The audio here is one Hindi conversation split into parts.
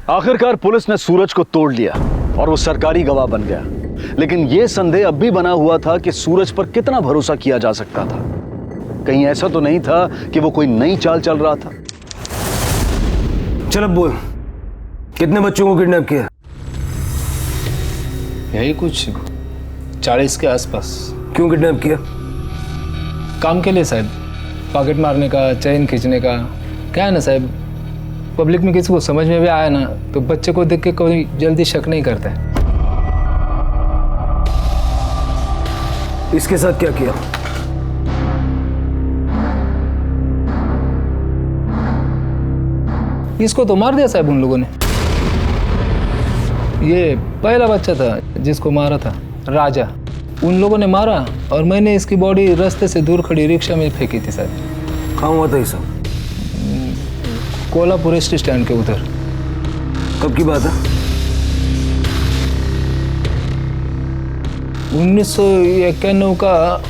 आखिरकार पुलिस ने सूरज को तोड़ लिया और वो सरकारी गवाह बन गया। लेकिन यह संदेह अब भी बना हुआ था कि सूरज पर कितना भरोसा किया जा सकता था। कहीं ऐसा तो नहीं था कि वो कोई नई चाल चल रहा था। चल अब बोल, कितने बच्चों को किडनैप किया? यही कुछ 40 के आसपास। क्यों किडनैप किया? काम के लिए साहब, पॉकेट मारने का, चेन खींचने का। क्या है ना साहब, पब्लिक में किसी को समझ में भी आया ना तो बच्चे को देख के कोई जल्दी शक नहीं करता है। इसके साथ क्या किया? इसको तो मार दिया साहब उन लोगों ने। ये पहला बच्चा था जिसको मारा था, राजा। उन लोगों ने मारा और मैंने इसकी बॉडी रास्ते से दूर खड़ी रिक्शा में फेंकी थी साहब। कहाँ हुआ था ये सब? कोल्हापुर स्टैंड के उधर। कब की बात है? 1991 का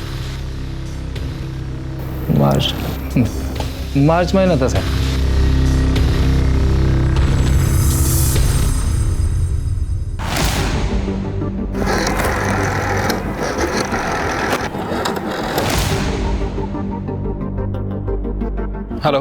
मार्च महीना था सर। हेलो,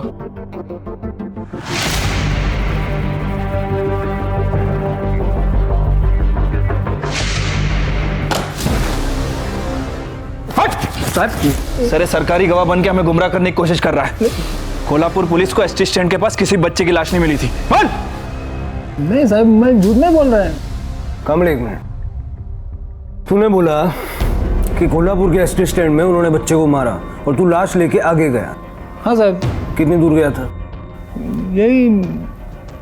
सर, सरकारी गवाह बन के हमें गुमराह करने की कोशिश कर रहा है। कोल्हापुर पुलिस को एसटी स्टैंड के पास किसी बच्चे की लाश नहीं मिली थी। बोल। नहीं साहब, मैं झूठ नहीं बोल रहा है। कमल, एक मिनट। तूने बोला कि कोल्हापुर के एसटी स्टैंड में उन्होंने बच्चे को मारा और तू लाश लेके आगे गया। हाँ साहब। कितनी दूर गया था? यही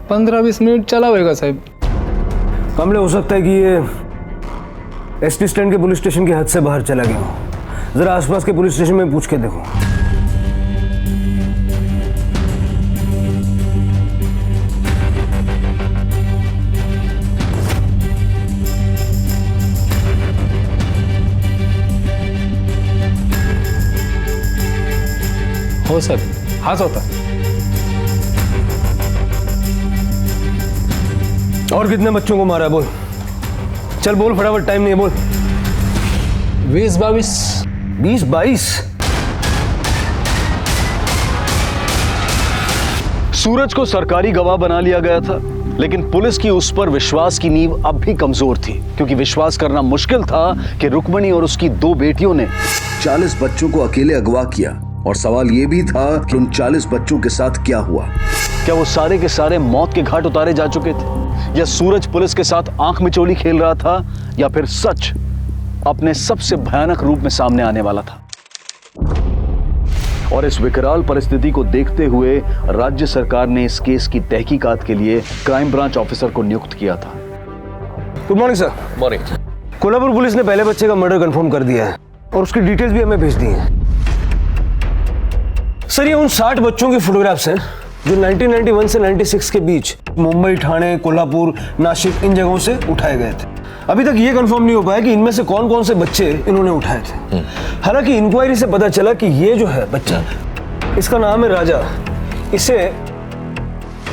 15-20 मिनट चला होगा साहब। कमल, हो सकता है कि ये एसटी स्टैंड के पुलिस स्टेशन की हद से बाहर चला गया हो। जरा आसपास के पुलिस स्टेशन में पूछ के देखो। हो सर, हाथ होता। और कितने बच्चों को मारा? बोल, चल बोल फटाफट, टाइम नहीं है, बोल। 20-22। 20-22? सूरज को सरकारी गवाह बना लिया गया था, लेकिन पुलिस की उस पर विश्वास की नींव अब भी कमजोर थी, क्योंकि विश्वास करना मुश्किल था कि रुक्मिणी और उसकी 2 बेटियों ने 40 बच्चों को अकेले अगवा किया। और सवाल यह भी था कि उन 40 बच्चों के साथ क्या हुआ। क्या वो सारे के सारे मौत के घाट उतारे जा चुके थे, या सूरज पुलिस के साथ आंख मिचोली खेल रहा था, या फिर सच अपने सबसे भयानक रूप में सामने आने वाला था। और इस विकराल परिस्थिति को देखते हुए राज्य सरकार ने इस केस की तहकीकात के लिए क्राइम ब्रांच ऑफिसर को नियुक्त किया था। Good morning sir. Morning. Kolhapur police ने पहले बच्चे का मर्डर कंफर्म कर दिया है और उसकी डिटेल्स भी हमें भेज दी हैं। सर, ये उन 60 बच्चों की फोटोग्राफ्स हैं जो 1991 से 96 के बीच मुंबई, ठाणे, कोल्हापुर, नासिक, इन जगहों से उठाए गए थे। अभी तक ये कंफर्म नहीं हो पाया कि इनमें से कौन कौन से बच्चे इन्होंने उठाए थे। हालांकि इंक्वायरी से पता चला कि ये जो है बच्चा, इसका नाम है राजा। इसे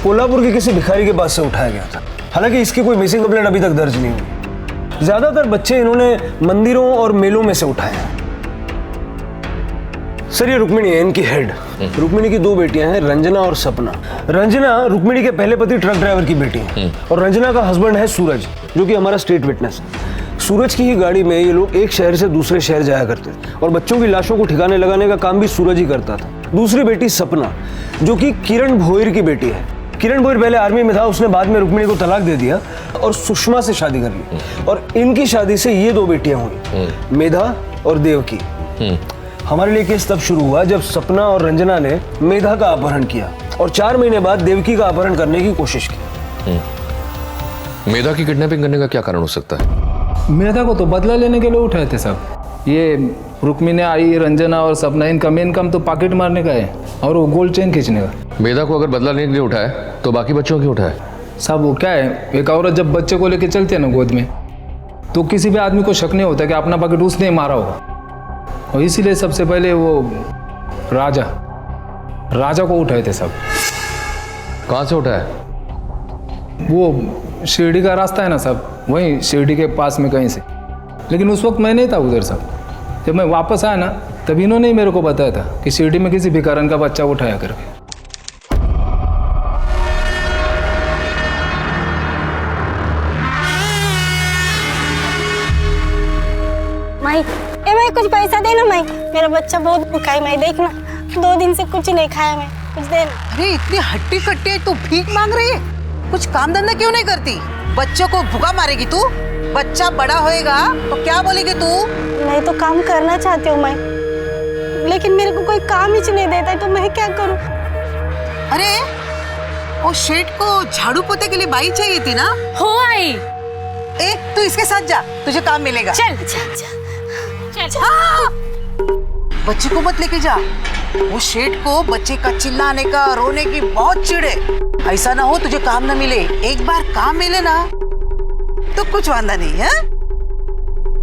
कोल्हापुर के किसी भिखारी के पास से उठाया गया था। हालांकि इसकी कोई मिसिंग कंप्लेंट अभी तक दर्ज नहीं हुई। ज्यादातर बच्चे इन्होंने मंदिरों और मेलों में से उठाए हैं। सर, ये रुक्मिणी है, इनकी हेड। रुक्मिणी की 2 बेटियां हैं, रंजना और सपना। रंजना रुक्मिणी के पहले पति ट्रक ड्राइवर की बेटी है और रंजना का हस्बैंड है सूरज, जो कि हमारा स्टेट विटनेस है। सूरज की ही गाड़ी में ये लोग एक शहर से दूसरे शहर जाया करते थे और बच्चों की लाशों को ठिकाने लगाने का काम भी सूरज ही करता था। दूसरी बेटी सपना, जो कि किरण भोईर की बेटी है। किरण भोईर पहले आर्मी में था, उसने बाद में रुक्मिणी को तलाक दे दिया और सुषमा से शादी कर ली और इनकी शादी से ये 2 बेटियां हुई, मेधा और देवकी। हमारे लिए केस तब शुरू हुआ जब सपना और रंजना ने मेधा का अपहरण किया और 4 महीने बाद देवकी का अपहरण करने की कोशिश की। मेधा की किडनैपिंग करने का क्या कारण हो सकता है? मेधा को तो बदला लेने के लिए उठाए थे सब। ये रुक्मिणी आई, रंजना और सपना, इनका मेन काम तो पॉकेट मारने का है और वो गोल्ड चेन खींचने का। मेधा को अगर बदला लेने के लिए उठाए तो बाकी बच्चों की उठाए? साहब, वो क्या है, एक औरत जब बच्चे को लेके चलती है ना गोद में, तो किसी भी आदमी को शक नहीं होता कि अपना पॉकेट उसने मारा होगा। और इसीलिए सबसे पहले वो राजा को उठाए थे सब। कहां से उठाए? वो शिरडी का रास्ता है ना साहब, वहीं शिरडी के पास में कहीं से। लेकिन उस वक्त मैं नहीं था उधर साहब। जब मैं वापस आया ना तब इन्होंने ही मेरे को बताया था कि शिरडी में किसी भिखारन का बच्चा उठाया करके। माई मैं कुछ पैसा देना माई, मेरा बच्चा बहुत भूखा है माई, देखना 2 दिन से कुछ नहीं खाया मैं, कुछ देना। अरे इतनी हट्टी कट्टी है, तू भीख मांग रही है? कुछ काम धंधा क्यों नहीं करती? बच्चों को भूखा मारेगी तू? बच्चा बड़ा होएगा तो क्या बोलेगी तू? मैं तो काम करना चाहती हूँ माई, लेकिन मेरे को कोई काम ही नहीं देता है, तो मैं क्या करूँ? अरे वो शेठ को झाड़ू पोते के लिए बाई चाहिए थी ना? हो आई। ए तू इसके साथ जा, तुझे काम मिलेगा। चल हाँ! बच्चे को मत लेके जा, वो शेठ को बच्चे का चिल्लाने का रोने की बहुत चिढ़ है। ऐसा ना हो तुझे काम ना मिले, एक बार काम मिले ना तो कुछ वांदा नहीं है।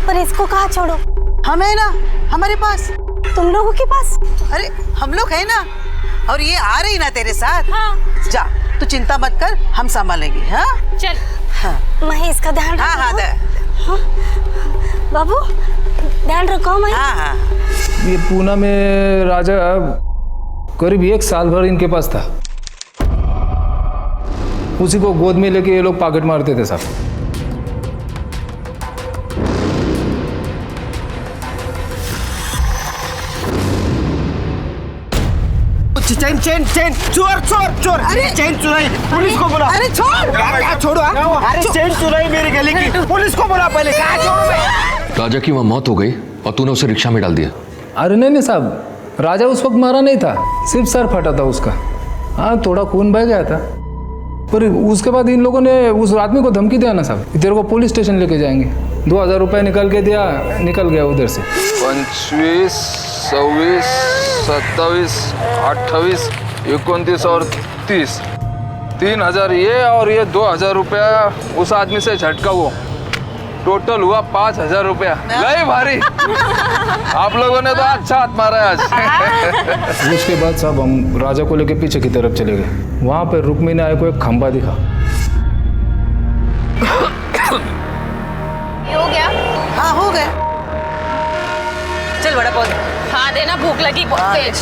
पर इसको कहाँ छोड़ो? हम है ना हमारे पास। तुम लोगों के पास? अरे हम लोग है ना, और ये आ रही ना तेरे साथ। हाँ। जा तू चिंता मत कर, हम संभालेंगे। हाँ चल। हाँ मैं इसका ध्यान रखो। हाँ हाँ बाबू ध्यान रखो मैं। हाँ हाँ। ये पूना में राजा करीब 1 साल भर इनके पास था। उसी को गोद में लेके ये लोग पॉकेट मारते थे साहब। चेन चेन चेन, चोर चोर चोर, अरे चेन चुराई, पुलिस को बुला। अरे छोड़ छोड़ो। अरे चेन चुराई मेरी गले की, पुलिस को बुला पहले। कहाँ छोड़ू मैं? राजा की वहाँ मौत हो गई और तूने उसे रिक्शा में डाल दिया। अरे नहीं साहब, राजा उस वक्त मारा नहीं था, सिर्फ सर फटा था उसका। हाँ थोड़ा खून बह गया था, पर उसके बाद इन लोगों ने उस आदमी को धमकी दिया ना साहब, तेरे को पुलिस स्टेशन लेके जाएंगे। 2000 रुपये निकल के दिया, निकल गया उधर से। 25, 26, 27, 28, 29 और 30, 3000 ये और ये 2000 रुपया उस आदमी से झटका, वो टोटल हुआ 5000 रुपया। नहीं भारी, आप लोगों ने तो अच्छा हाथ मारा है आज। उसके बाद साहब हम राजा को लेके पीछे की तरफ चले गए। वहाँ पे रुक्मिणी आए को एक खंबा दिखा। हो गया? हाँ हो गया। चल बड़ा पौधा। हाँ देना, भूख लगी बहुत तेज।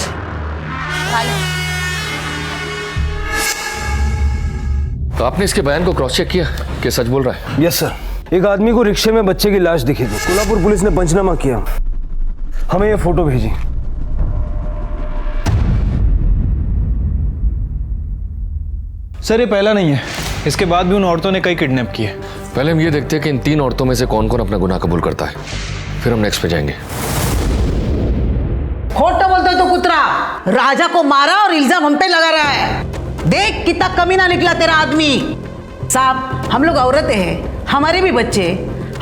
तो आपने इसके बयान को क्रॉस चेक किया कि सच बोल रहा है? यस सर, एक आदमी को रिक्शे में बच्चे की लाश दिखी थी। कोल्हापुर पुलिस ने पंचनामा किया, हमें ये फोटो भेजी। सर ये पहला नहीं है, इसके बाद भी उन औरतों ने कई किडनैप किए। पहले हम ये देखते हैं कि इन 3 औरतों में से कौन कौन अपना गुनाह कबूल करता है, फिर हम नेक्स्ट पे जाएंगे। खोटा बोलता है तो कुतरा, राजा को मारा और इल्जाम हम पे लगा रहा है। देख कितना कमीना निकला तेरा आदमी। साहब हम लोग औरतें हैं, हमारे भी बच्चे,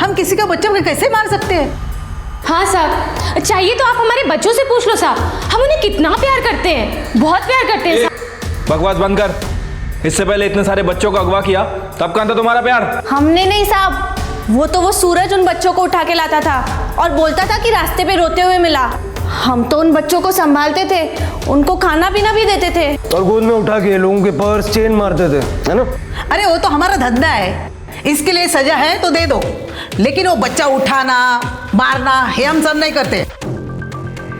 हम किसी का बच्चा को कैसे मार सकते हैं? हाँ साहब, चाहिए तो आप हमारे बच्चों से पूछ लो साहब, हम उन्हें कितना प्यार करते हैं, बहुत प्यार करते हैं साहब। बकवास बंद कर। इससे पहले इतने सारे बच्चों को अगवा किया, तब कहाँ था तुम्हारा प्यार? हमने नहीं साहब, वो सूरज उन बच्चों को उठा के लाता था और बोलता था कि रास्ते पे रोते हुए मिला। हम तो उन बच्चों को संभालते थे, उनको खाना पीना भी देते थे और गोद में उठा के लोगों के पर्स चेन मारते थे, है ना? अरे वो तो हमारा धंधा है, इसके लिए सजा है तो दे दो, लेकिन वो बच्चा उठाना मारना ये हम सब नहीं करते।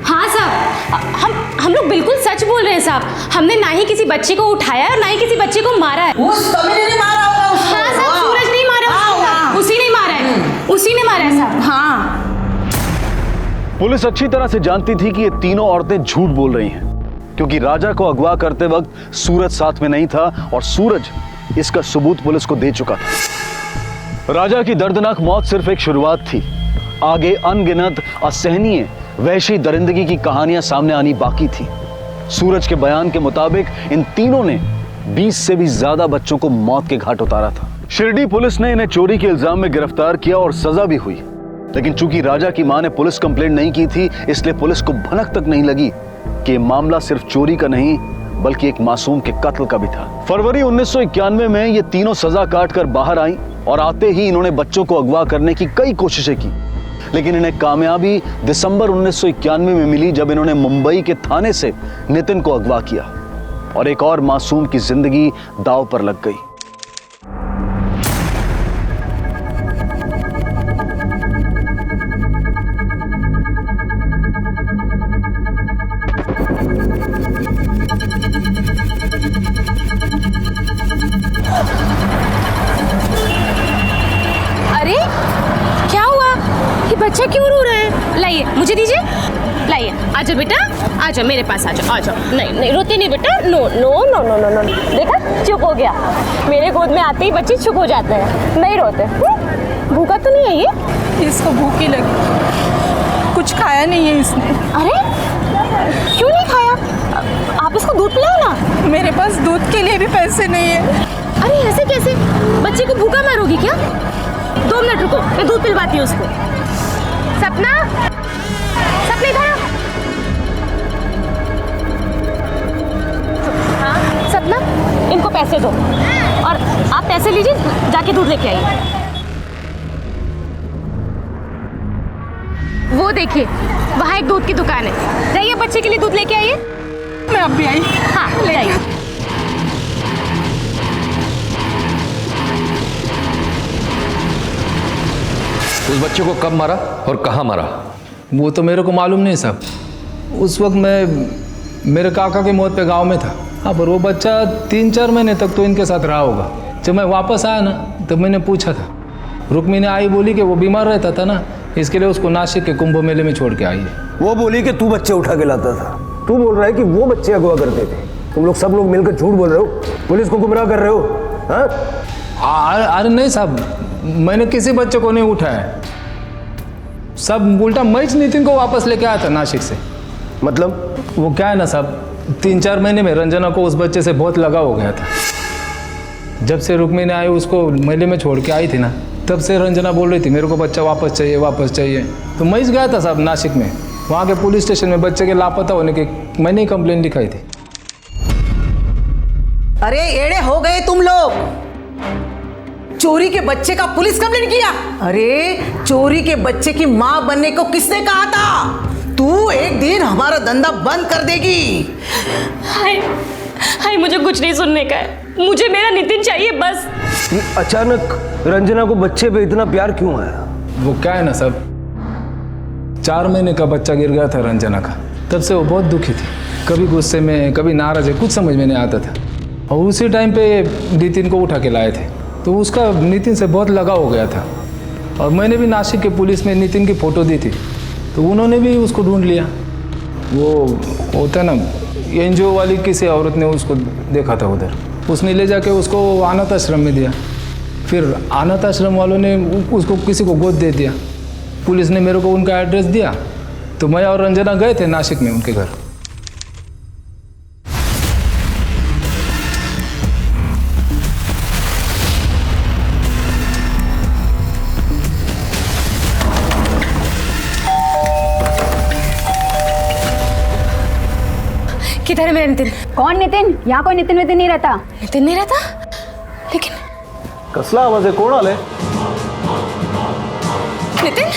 हाँ साहब, हम लोग बिल्कुल सच बोल रहे हैं साहब, हमने ना ही किसी बच्चे को उठाया है और ना ही किसी बच्चे को मारा है। उस कमीने ने मारा होगा उसको। हाँ साहब, सूरज नहीं मारा उसको, उसी ने मारा है, उसी ने मारा है साहब। हाँ पुलिस अच्छी तरह से जानती थी कि ये तीनों औरतें झूठ बोल रही हैं, क्योंकि राजा को अगवा करते वक्त सूरज साथ में नहीं था और सूरज इसका सबूत पुलिस को दे चुका था। राजा की दर्दनाक मौत सिर्फ एक शुरुआत थी, आगे अनगिनत असहनीय वहशी दरिंदगी की कहानियां सामने आनी बाकी थी। सूरज के बयान के मुताबिक इन तीनों ने 20 से भी ज्यादा बच्चों को मौत के घाट उतारा था। शिरडी पुलिस ने इन्हें चोरी के इल्जाम में गिरफ्तार किया और सजा भी हुई, लेकिन चूंकि राजा की मां ने पुलिस कंप्लेंट नहीं की थी, इसलिए पुलिस को भनक तक नहीं लगी कि ये मामला सिर्फ चोरी का नहीं बल्कि एक मासूम के कत्ल का भी था। फरवरी 1991 में ये तीनों सजा काट कर बाहर आई और आते ही इन्होंने बच्चों को अगवा करने की कई कोशिशें की, लेकिन इन्हें कामयाबी दिसंबर 1991 में मिली जब इन्होंने मुंबई के थाने से नितिन को अगवा किया और एक और मासूम की जिंदगी दांव पर लग गई। बच्चा क्यों रो रहा है? लाइए, मुझे दीजिए। लाइए, आजा बेटा, आजा मेरे पास, आजा आजा। नहीं नहीं, रोते नहीं बेटा। No no no no no no. देखा, चुप हो गया। मेरे गोद में आते ही बच्चे चुप हो जाते हैं, नहीं रोते। भूखा तो नहीं है ये? इसको भूख ही लगी, कुछ खाया नहीं है इसने। अरे क्यों नहीं खाया? आप इसको दूध पिलाओ ना। मेरे पास दूध के लिए भी पैसे नहीं है। अरे ऐसे कैसे? बच्चे को भूखा मारोगी क्या? 2 मिनट रुको, मैं दूध पिलवाती हूँ उसको। सपना, सपना इधर आओ। हाँ सपना, इनको पैसे दो और आप पैसे लीजिए, जाके दूध लेके आइए। वो देखिए, वहाँ एक दूध की दुकान है, जाइए बच्चे के लिए दूध लेके आइए। मैं अब भी आई। हाँ ले आइए। उस बच्चे को कब मारा और कहाँ मारा? वो तो मेरे को मालूम नहीं साहब। उस वक्त मैं मेरे काका के मौत पे गांव में था। हाँ, पर वो बच्चा 3-4 महीने तक तो इनके साथ रहा होगा। जब मैं वापस आया ना, तब मैंने पूछा था। रुक्मिणी आई, बोली कि वो बीमार रहता था ना, इसके लिए उसको नासिक के कुंभ मेले में छोड़ के आई है। वो बोली कि तू बच्चे उठा के लाता था, तू बोल रहा है कि वो बच्चे अगवा करते थे। तुम लोग सब लोग मिलकर झूठ बोल रहे हो, पुलिस को गुमराह कर रहे हो। अरे नहीं साहब, मैंने किसी बच्चे को नहीं उठाया। सब उल्टा मैं नितिन को वापस लेके आया था नासिक से। मतलब? वो क्या है ना साहब, 3-4 महीने में रंजना को उस बच्चे से बहुत लगाव हो गया था। जब से रुक्मिणी आई उसको मेले में छोड़ के आई थी ना, तब से रंजना बोल रही थी मेरे को बच्चा वापस चाहिए, वापस चाहिए। तो मैं गया था साहब नासिक में, वहाँ के पुलिस स्टेशन में बच्चे के लापता होने की मैंने ही कंप्लेंट लिखाई थी। अरे एड़े हो गए तुम लोग। चोरी के बच्चे का पुलिस कंप्लेंट किया? अरे चोरी के बच्चे की माँ बनने को किसने कहा था? तू एक दिन हमारा धंधा बंद कर देगी। हाय हाय, मुझे कुछ नहीं सुनने का है, मुझे मेरा नितिन चाहिए बस। ये अचानक रंजना को बच्चे पे इतना प्यार क्यों आया? वो क्या है ना साहब, 4 महीने का बच्चा गिर गया था रंजना का। तब से वो बहुत दुखी थी, कभी गुस्से में, कभी नाराज है, कुछ समझ में नहीं आता था। और उसी टाइम पे नितिन को उठा के लाए थे, तो उसका नितिन से बहुत लगाव हो गया था। और मैंने भी नासिक के पुलिस में नितिन की फ़ोटो दी थी, तो उन्होंने भी उसको ढूंढ लिया। वो होता ना, एनजीओ वाली किसी औरत ने उसको देखा था उधर, उसने ले जाके उसको अनाथ आश्रम में दिया। फिर अनाथ आश्रम वालों ने उसको किसी को गोद दे दिया। पुलिस ने मेरे को उनका एड्रेस दिया, तो मैं और रंजना गए थे नासिक में उनके घर। किधर है मेरा नितिन? कौन नितिन? यहाँ कोई नितिन वितिन नहीं रहता। नितिन नहीं रहता? लेकिन कसला आवाज है, कोण आले? नितिन,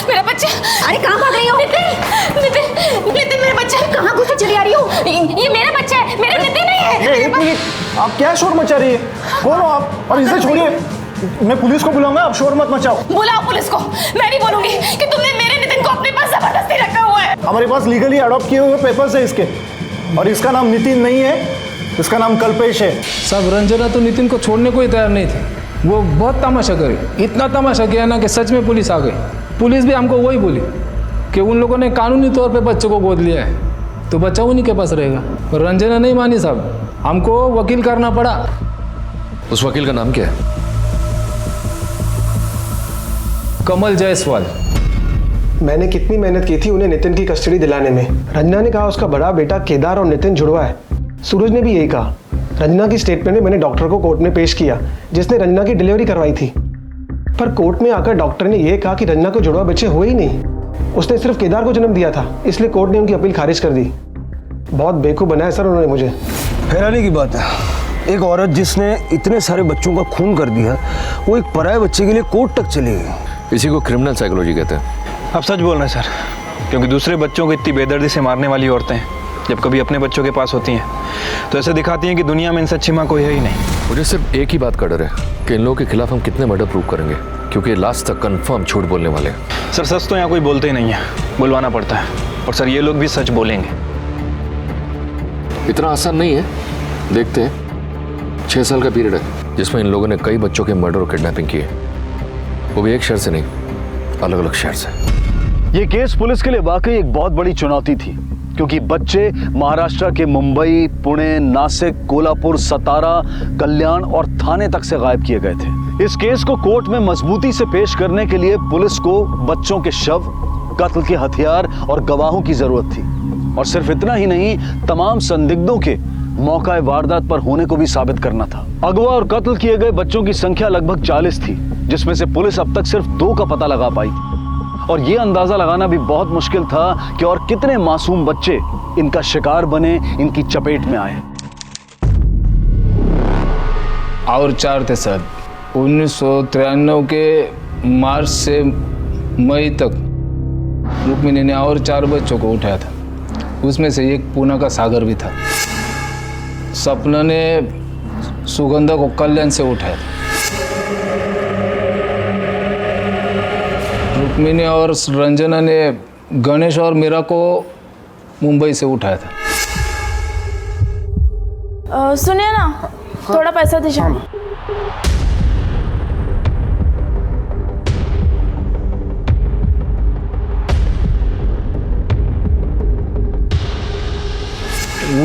मेरा बच्चा। अरे कहाँ भाग रही हो? नितिन नितिन नितिन, मेरा बच्चा। कहाँ घुसे चली आ रही हो? ये मेरा बच्चा है, मेरा नितिन नहीं है। एक मिनट, आप क्या शोर मचा रही है? कौन हो आप? और इसे छोड़िए, मैं पुलिस को बुलाऊंगा, आप शोर मत मचाओ। बुलाओ पुलिस को, मैं नहीं बोलूंगी कि तुमने मेरे नितिन को अपने पास जबरदस्ती रखा हुआ है। हमारे पास लीगली अडॉप्ट किए हुए पेपर्स है इसके, और इसका नाम नितिन नहीं है, इसका नाम कल्पेश है। सब रंजना तो नितिन को छोड़ने को ही तैयार नहीं थी। वो बहुत तमाशा करी, इतना तमाशा किया ना कि सच में पुलिस आ गई। पुलिस भी हमको वही बोली कि उन लोगों ने कानूनी तौर पे बच्चे को गोद लिया है, तो बच्चा उन्हीं के पास रहेगा। पर रंजना नहीं मानी साहब, हमको वकील करना पड़ा। उस वकील का नाम क्या है? कमल जायसवाल। मैंने कितनी मेहनत की थी उन्हें नितिन की कस्टडी दिलाने में। रंजना ने कहा उसका बड़ा बेटा केदार और नितिन जुड़वा है। सूरज ने भी यही कहा। रंजना की स्टेटमेंट में मैंने डॉक्टर को कोर्ट में पेश किया, जिसने रंजना की डिलीवरी करवाई थी। पर कोर्ट में आकर डॉक्टर ने यह कहा कि रंजना को जुड़वा बच्चे हुए ही नहीं, उसने सिर्फ केदार को जन्म दिया था। इसलिए कोर्ट ने उनकी अपील खारिज कर दी। बहुत बेवकूफ बनाया सर उन्होंने मुझे। हैरानी की बात है, एक औरत जिसने इतने सारे बच्चों का खून कर दिया, वो एक पराये बच्चे के लिए कोर्ट तक चली गई। इसी को क्रिमिनल साइकोलॉजी कहते हैं। आप सच बोल रहे हैं सर, क्योंकि दूसरे बच्चों को इतनी बेदर्दी से मारने वाली औरतें जब कभी अपने बच्चों के पास होती हैं तो ऐसे दिखाती हैं कि दुनिया में इनसे अच्छी माँ कोई है ही नहीं। मुझे सिर्फ एक ही बात का डर है कि इन लोगों के खिलाफ हम कितने मर्डर प्रूव करेंगे, क्योंकि लास्ट तक कंफर्म झूठ बोलने वाले हैं। सर सच तो यहाँ कोई बोलते ही नहीं है, बुलवाना पड़ता है। और सर ये लोग भी सच बोलेंगे। इतना आसान नहीं है, देखते हैं। 6 साल का पीरियड है जिसमें इन लोगों ने कई बच्चों के मर्डर और किडनैपिंग किए, वो भी एक शहर से नहीं, अलग अलग शहर से। ये केस पुलिस के लिए वाकई एक बहुत बड़ी चुनौती थी, क्योंकि बच्चे महाराष्ट्र के मुंबई, पुणे, नासिक, कोल्हापुर, सतारा, कल्याण और थाने तक से गायब किए गए थे। इस केस को कोर्ट में मजबूती से पेश करने के लिए पुलिस को बच्चों के शव, कत्ल के हथियार और गवाहों की जरूरत थी। और सिर्फ इतना ही नहीं, तमाम संदिग्धों के मौका वारदात पर होने को भी साबित करना था। अगवा और कत्ल किए गए बच्चों की संख्या लगभग 40 थी, जिसमें से पुलिस अब तक सिर्फ 2 का पता लगा पाई थी। और यह अंदाजा लगाना भी बहुत मुश्किल था कि और कितने मासूम बच्चे इनका शिकार बने, इनकी चपेट में आए। और 4 थे सर। 1993 के मार्च से मई तक रुक्मिणी ने और 4 बच्चों को उठाया था। उसमें से एक पूना का सागर भी था। सपना ने सुगंधा को कल्याण से उठाया था। रुक्मिणी और रंजना ने गणेश और मीरा को मुंबई से उठाया था। सुनिए ना, थोड़ा पैसा दीजिए।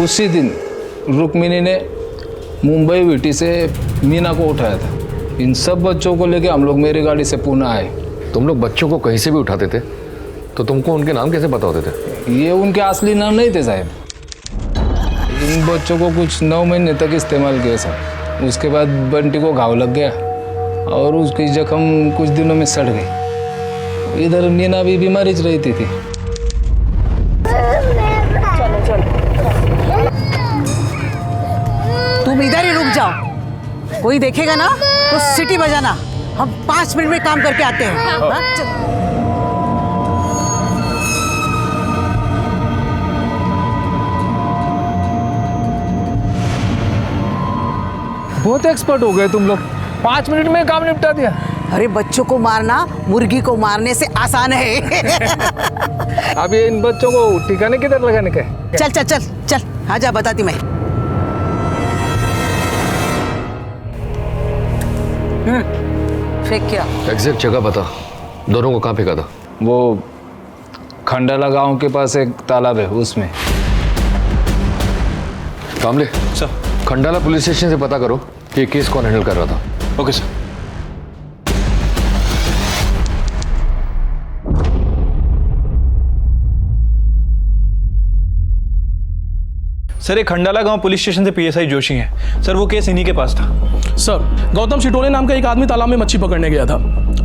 उसी दिन रुक्मिणी ने मुंबई विटी से मीना को उठाया था। इन सब बच्चों को लेके हम लोग मेरी गाड़ी से पुणे आए। तुम लोग बच्चों को कहीं से भी उठाते थे, तो तुमको उनके नाम कैसे पता होते थे? ये उनके असली नाम नहीं थे साहब। इन बच्चों को कुछ 9 महीने तक इस्तेमाल किया साहब। उसके बाद बंटी को घाव लग गया और उसकी जख्म कुछ दिनों में सड़ गई। इधर मीना भी बीमारी चल रही थी। तुम इधर ही रुक जाओ, कोई देखेगा ना तो सीटी बजाना। हम 5 मिनट में काम करके आते हैं। हाँ? बहुत एक्सपर्ट हो गए तुम लोग, 5 मिनट में काम निपटा दिया। अरे बच्चों को मारना मुर्गी को मारने से आसान है। अब ये इन बच्चों को ठिकाने किधर लगाने का? चल चल चल चल, आजा बताती मैं। फेंक क्या? एग्जैक्ट जगह बता, दोनों को कहाँ फेंका था? वो खंडाला गांव के पास एक तालाब है, उसमें। कामले सर, खंडाला पुलिस स्टेशन से पता करो कि ये केस कौन हैंडल कर रहा था। Okay sir. सर, ये खंडाला गांव पुलिस स्टेशन से पीएसआई जोशी हैं। सर, वो केस इन्हीं के पास था। सर, गौतम शिटोले नाम का एक आदमी तालाब में मच्छी पकड़ने गया था।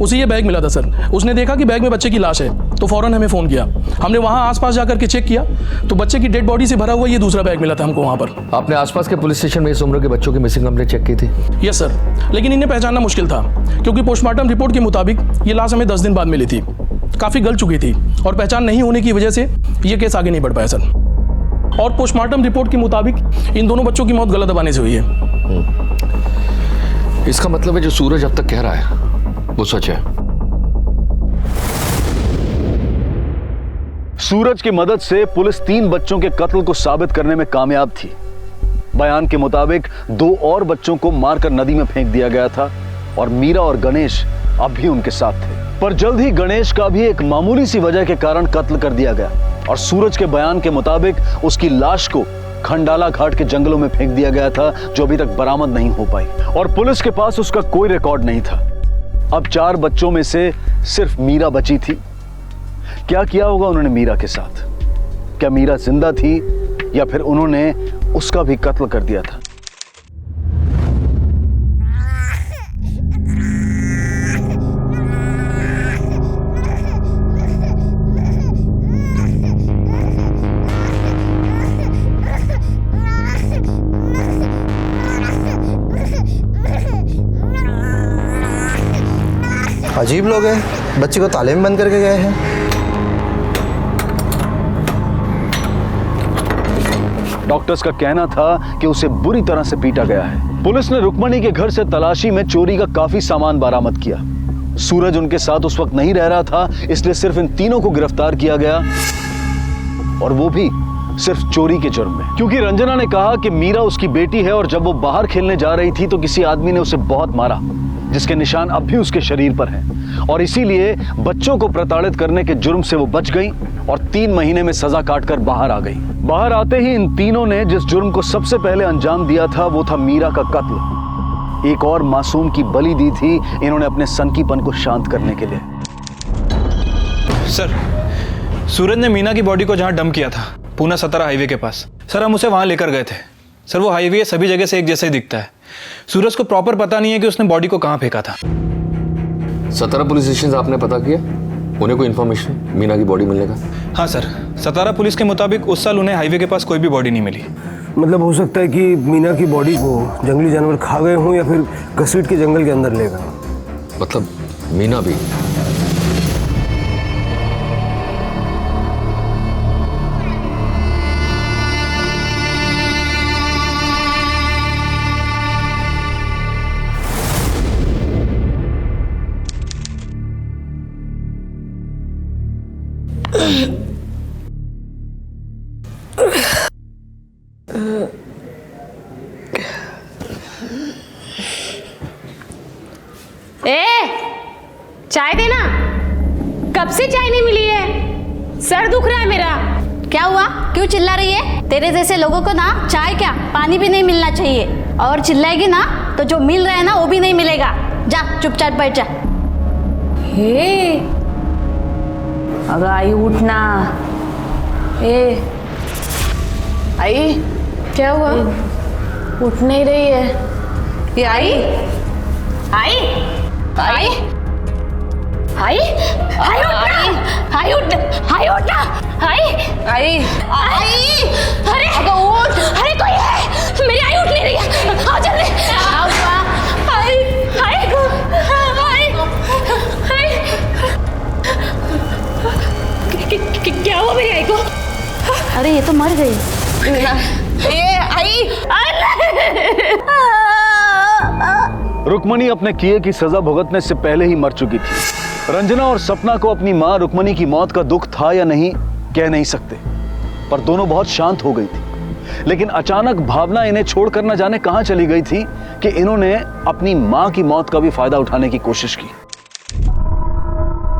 उसे ये बैग मिला था सर। उसने देखा कि बैग में बच्चे की लाश है, तो फौरन हमें फ़ोन किया। हमने वहाँ आसपास जाकर के चेक किया तो बच्चे की डेड बॉडी से भरा हुआ ये दूसरा बैग मिला था हमको वहाँ पर। आपने आसपास के पुलिस स्टेशन में इस उम्र के बच्चों की मिसिंग कंप्लेंट चेक की थी? यस सर, लेकिन इन्हें पहचानना मुश्किल था, क्योंकि पोस्टमार्टम रिपोर्ट के मुताबिक ये लाश हमें 10 दिन बाद मिली थी। काफ़ी गल चुकी थी और पहचान नहीं होने की वजह से ये केस आगे नहीं बढ़ पाया सर। और पोस्टमार्टम रिपोर्ट के मुताबिक इन दोनों बच्चों की मौत गलत दबाने से हुई है। इसका मतलब है जो सूरज अब तक कह रहा है वो सच है। सूरज की मदद से पुलिस 3 बच्चों के कत्ल को साबित करने में कामयाब थी। बयान के मुताबिक 2 और बच्चों को मारकर नदी में फेंक दिया गया था और मीरा और गणेश अब भी उनके साथ थे। पर जल्द ही गणेश का भी एक मामूली सी वजह के कारण कत्ल कर दिया गया और सूरज के बयान के मुताबिक उसकी लाश को खंडाला घाट के जंगलों में फेंक दिया गया था, जो अभी तक बरामद नहीं हो पाई और पुलिस के पास उसका कोई रिकॉर्ड नहीं था। अब 4 बच्चों में से सिर्फ मीरा बची थी। क्या किया होगा उन्होंने मीरा के साथ? क्या मीरा जिंदा थी या फिर उन्होंने उसका भी कत्ल कर दिया था? अजीब लोग हैं, बच्चे को ताले में बंद करके गए हैं। डॉक्टर्स का कहना था कि उसे बुरी तरह से पीटा गया है। पुलिस ने रुक्मणी के घर से तलाशी में चोरी का काफी सामान बरामद किया। सूरज उनके साथ उस वक्त नहीं रह रहा था, इसलिए सिर्फ इन तीनों को गिरफ्तार किया गया और वो भी सिर्फ चोरी के जुर्म में। क्योंकि रंजना ने कहा कि मीरा उसकी बेटी है और जब वो बाहर खेलने जा रही थी तो किसी आदमी ने उसे बहुत मारा, जिसके निशान अब भी उसके शरीर पर हैं। और इसीलिए बच्चों को प्रताड़ित करने के जुर्म से वो बच गई और 3 महीने में सजा काटकर बाहर आ गई। बाहर आते ही इन तीनों ने जिस जुर्म को सबसे पहले अंजाम दिया था वो था मीरा का कत्ल। एक और मासूम की बलि दी थी इन्होंने अपने सनकीपन को शांत करने के लिए। सर, सूरज ने मीना की बॉडी को जहां डंप किया था, पूना सतारा हाईवे के पास, सर हम उसे वहां लेकर गए थे। सर वो हाईवे सभी जगह से एक जैसे ही दिखता है। सूरज को प्रॉपर पता नहीं है कि उसने बॉडी को कहां फेंका था। सतारा पुलिस स्टेशन से आपने पता किया, उन्हें कोई इन्फॉर्मेशन मीना की बॉडी मिलने का? हाँ सर, सतारा पुलिस के मुताबिक उस साल उन्हें हाईवे के पास कोई भी बॉडी नहीं मिली। मतलब हो सकता है कि मीना की बॉडी को जंगली जानवर खा गए हों या फिर घसीट के जंगल के अंदर ले गए। मतलब मीना भी? चाय देना। कब से चाय नहीं मिली है? सर दुख रहा है मेरा। क्या हुआ? क्यों चिल्ला रही है? तेरे जैसे लोगों को ना चाय क्या पानी भी नहीं मिलना चाहिए, और चिल्लाएगी ना तो जो मिल रहा है ना वो भी नहीं मिलेगा। जा चुपचाप बैठ जा। हे अगर आई उठना। आई क्या हुआ? उठ नहीं रही है ये। आई आई आई आई आई उठना, आई उठ, आई उठना, आई आई आई। अरे उठ, अरे कोई है, मेरी आई उठ नहीं रही है। आओ जल्दी आओ। आई आई आई। क्या हुआ मेरी आई को? अरे ये तो मर गई। ये आई। रुक्मणी अपने किए की सजा भुगतने से पहले ही मर चुकी थी। रंजना और सपना को अपनी मां रुक्मणी की मौत का दुख था या नहीं कह नहीं सकते, पर दोनों बहुत शांत हो गई थी। लेकिन अचानक भावना इन्हें छोड़कर न जाने कहां चली गई थी कि इन्होंने अपनी मां की मौत का भी फायदा उठाने की कोशिश की।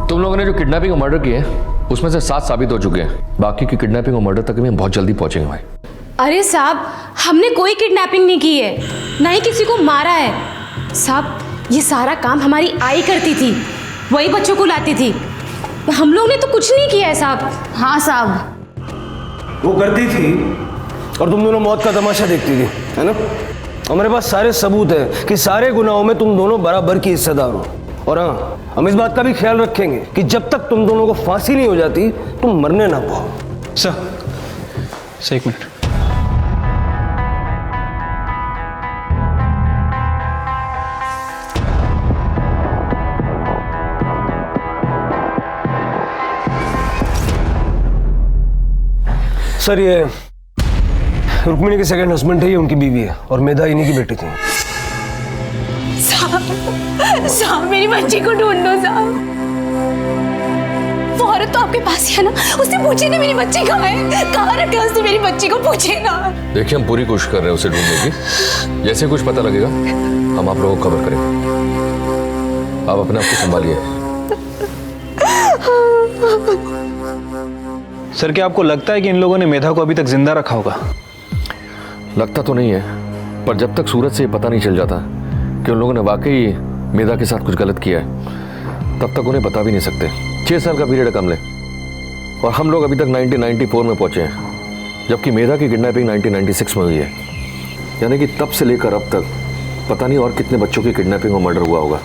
तुम लोगों ने जो किडनैपिंग और मर्डर किए उसमें से 7 साबित हो चुके हैं। बाकी की किडनैपिंग और मर्डर तक भी हम बहुत जल्दी पहुंचेंगे भाई। अरे साहब, हमने कोई किडनैपिंग नहीं की है, ना ही किसी को मारा है। साहब ये सारा काम हमारी आई करती थी, वही बच्चों को लाती थी। हम लोग ने तो कुछ नहीं किया है साहब। हाँ साहब वो करती थी और तुम दोनों मौत का तमाशा देखती थी, है ना? हमारे पास सारे सबूत है कि सारे गुनाहों में तुम दोनों बराबर की हिस्सेदार हो। और हाँ, हम इस बात का भी ख्याल रखेंगे कि जब तक तुम दोनों को फांसी नहीं हो जाती तुम मरने ना पाओ। सर एक मिनट। सर ये रुक्मिणी के सेकंड हस्बैंड थे, ये उनकी बीवी है और मेधा इन्हीं की बेटी थी। साहब मेरी बच्ची को ढूंढ दो साहब। वो औरत तो आपके पास ही है ना, उससे पूछिए ना मेरी बच्ची कहाँ है, कहाँ रखे उसने मेरी बच्ची को, पूछिए ना। देखिए हम पूरी कोशिश कर रहे हैं उसे ढूंढने की। जैसे कुछ पता लगेगा हम आप लोगों को खबर करेंगे। आप अपने आप को संभालिए। सर क्या आपको लगता है कि इन लोगों ने मेधा को अभी तक जिंदा रखा होगा? लगता तो नहीं है, पर जब तक सूरज से ये पता नहीं चल जाता कि उन लोगों ने वाकई मेधा के साथ कुछ गलत किया है, तब तक उन्हें बता भी नहीं सकते। 6 साल का पीरियड कम ले, और हम लोग अभी तक 1994 में पहुंचे हैं, जबकि मेधा की किडनैपिंग 1996 में हुई है। यानी कि तब से लेकर अब तक पता नहीं और कितने बच्चों की किडनैपिंग और मर्डर हुआ होगा।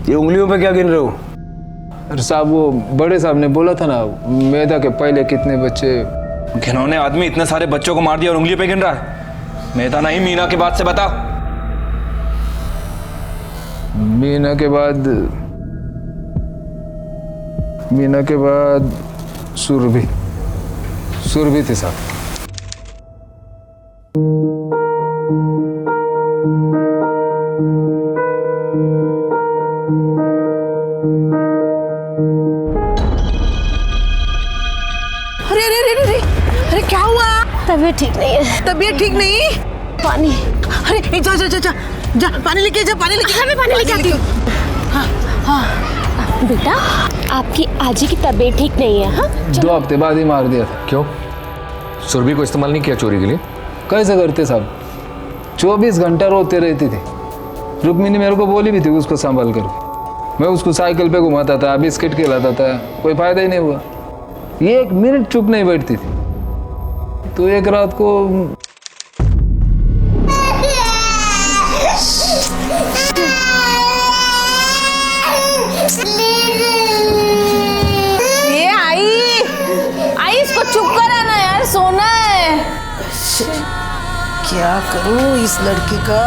ये उंगलियों पे क्या गिन रहे हो? अरे साहब वो बड़े साहब ने बोला था ना मेधा के पहले कितने बच्चे। घिनौने आदमी इतने सारे बच्चों को मार दिया और उंगली पे गिन रहा है। मेधा नहीं, मीना के बाद से बता। मीना के बाद सुरभि थी साहब। तबीयत ठीक नहीं है। तबीयत ठीक नहीं? पानी। अरे जा जा जा जा जा, पानी लेके जा, पानी लेके। हाँ, मैं पानी लेके आती हूँ। हाँ हाँ। बेटा, आपकी आजी की तबीयत ठीक नहीं है। हाँ 2 हफ्ते बाद ही मार दिया था। क्यों? सुरभि को इस्तेमाल नहीं किया चोरी के लिए? कैसे करते साहब, 24 घंटा रोते रहती थी। रुक्मिनी मेरे को बोली भी थी उसको संभाल कर। मैं उसको साइकिल पे घुमाता था, बिस्किट खिलाता था, कोई फायदा ही नहीं हुआ। ये 1 मिनट चुप नहीं बैठती थी। तो एक रात को ये आई इसको चुप कराना यार, सोना है। क्या करूं इस लड़के का?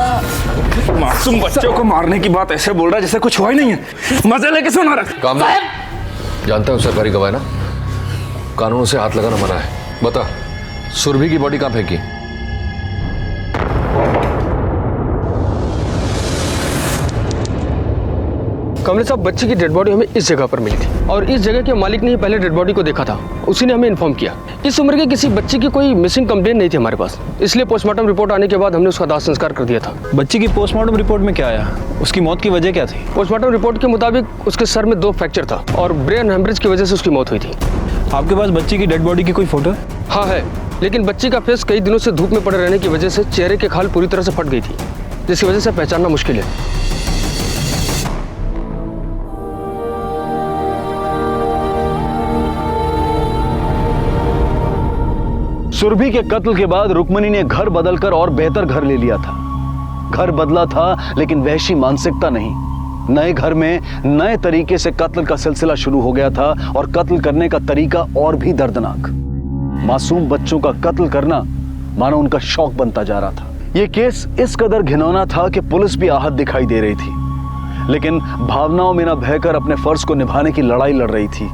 मासूम बच्चों को मारने की बात ऐसे बोल रहा है जैसे कुछ हुआ ही नहीं है। मजे लेके सुना रहा। काम जानता हूँ सरकारी गवाह है ना, कानून से हाथ लगाना मना है। बता, सुरभि की बॉडी कहाँ फेंकी? कमले साहब, बच्ची की डेड बॉडी हमें इस जगह पर मिली थी और इस जगह के मालिक ने ही पहले डेड बॉडी को देखा था। उसी ने हमें इन्फॉर्म किया। इस उम्र के किसी बच्ची की कोई मिसिंग कंप्लेंट नहीं थी हमारे पास, इसलिए पोस्टमार्टम रिपोर्ट आने के बाद हमने उसका दाह संस्कार कर दिया था। बच्ची की पोस्टमार्टम रिपोर्ट में क्या आया? उसकी मौत की वजह क्या थी? पोस्टमार्टम रिपोर्ट के मुताबिक उसके सर में 2 फ्रैक्चर था और ब्रेन हेमरेज की वजह से उसकी मौत हुई थी। आपके पास बच्ची की डेड बॉडी की कोई फोटो है? हाँ है, लेकिन बच्ची का फेस कई दिनों से धूप में पड़े रहने की वजह से चेहरे के खाल पूरी तरह से फट गई थी, जिसकी वजह से पहचानना मुश्किल है। सुरभि के कत्ल के बाद रुक्मिनी ने घर बदलकर और बेहतर घर ले लिया था। घर बदला था लेकिन वहशी मानसिकता नहीं। नए घर में नए तरीके से कत्ल का सिलसिला शुरू हो गया था और कत्ल करने का तरीका और भी दर्दनाक। मासूम बच्चों का कत्ल करना मानो उनका शौक बनता जा रहा था। यह केस इस कदर घिनौना था कि पुलिस भी आहत दिखाई दे रही थी, लेकिन भावनाओं में न बहकर अपने फर्ज को निभाने की लड़ाई लड़ रही थी,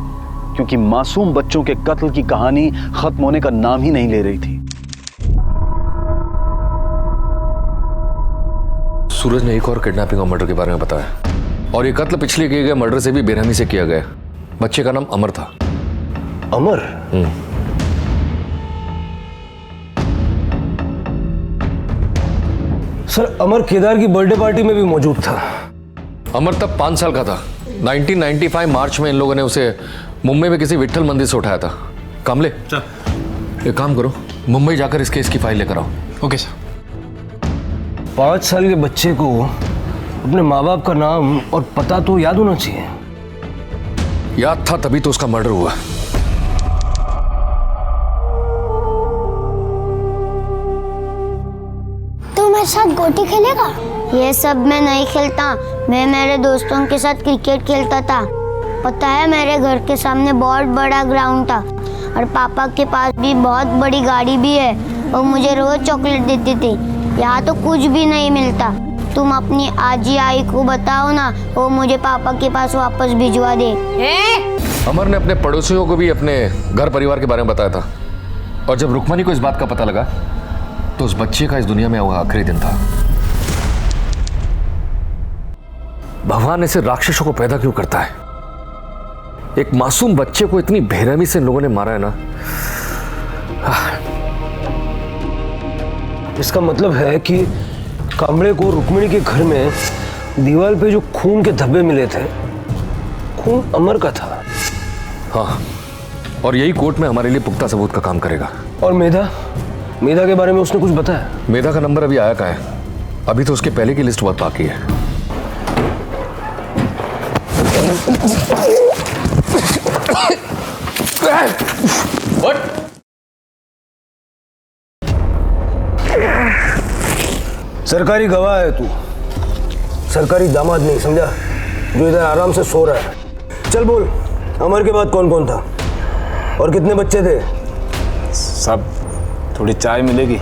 क्योंकि मासूम बच्चों के कत्ल की कहानी खत्म होने का नाम ही नहीं ले रही थी। सूरज ने एक और किडनैपिंग और मर्डर के बारे में बताया, और ये कत्ल पिछले किए गए मर्डर से भी बेरहमी से किया गया। बच्चे का नाम अमर था। अमर? सर, अमर केदार की बर्थडे पार्टी में भी मौजूद था। अमर तब 5 साल का था। 1995 मार्च में इन लोगों ने उसे मुंबई में किसी विट्ठल मंदिर से उठाया था। कामले, एक काम करो, मुंबई जाकर इस केस की फाइल लेकर आओ। Okay sir. 5 साल के बच्चे को अपने माँ बाप का नाम और पता तो याद होना चाहिए। याद था तभी तो उसका मर्डर हुआ। तू मेरे साथ गोटी खेलेगा? ये सब मैं नहीं खेलता, मैं मेरे दोस्तों के साथ क्रिकेट खेलता था। पता है, मेरे घर के सामने बहुत बड़ा ग्राउंड था और पापा के पास भी बहुत बड़ी गाड़ी भी है। वो मुझे रोज चॉकलेट देती थी। यहाँ तो कुछ भी नहीं मिलता। तुम अपनी आजी आई को बताओ ना, वो मुझे पापा के पास वापस भिजवा दे। अमर ने अपने पड़ोसियों को भी अपने घर परिवार के बारे में बताया था, और जब रुक्मणी को इस बात का पता लगा तो उस बच्चे का इस दुनिया में वो आखिरी दिन था। भगवान ऐसे राक्षसों को पैदा क्यों करता है? एक मासूम बच्चे को इतनी बेरहमी से लोगों ने मारा है ना। इसका मतलब है कि कामड़े को रुक्मिणी के घर में दीवार पे जो खून के धब्बे मिले थे, खून अमर का था। हाँ, और यही कोर्ट में हमारे लिए पुख्ता सबूत का काम करेगा। और मेधा के बारे में उसने कुछ बताया? मेधा का नंबर अभी आया कहाँ है? अभी तो उसके पहले की लिस्ट बहुत बाकी है। What? सरकारी गवाह है तू, सरकारी दामाद नहीं, समझा? जो इधर आराम से सो रहा है। चल बोल, अमर के बाद कौन कौन था और कितने बच्चे थे? सब थोड़ी चाय मिलेगी?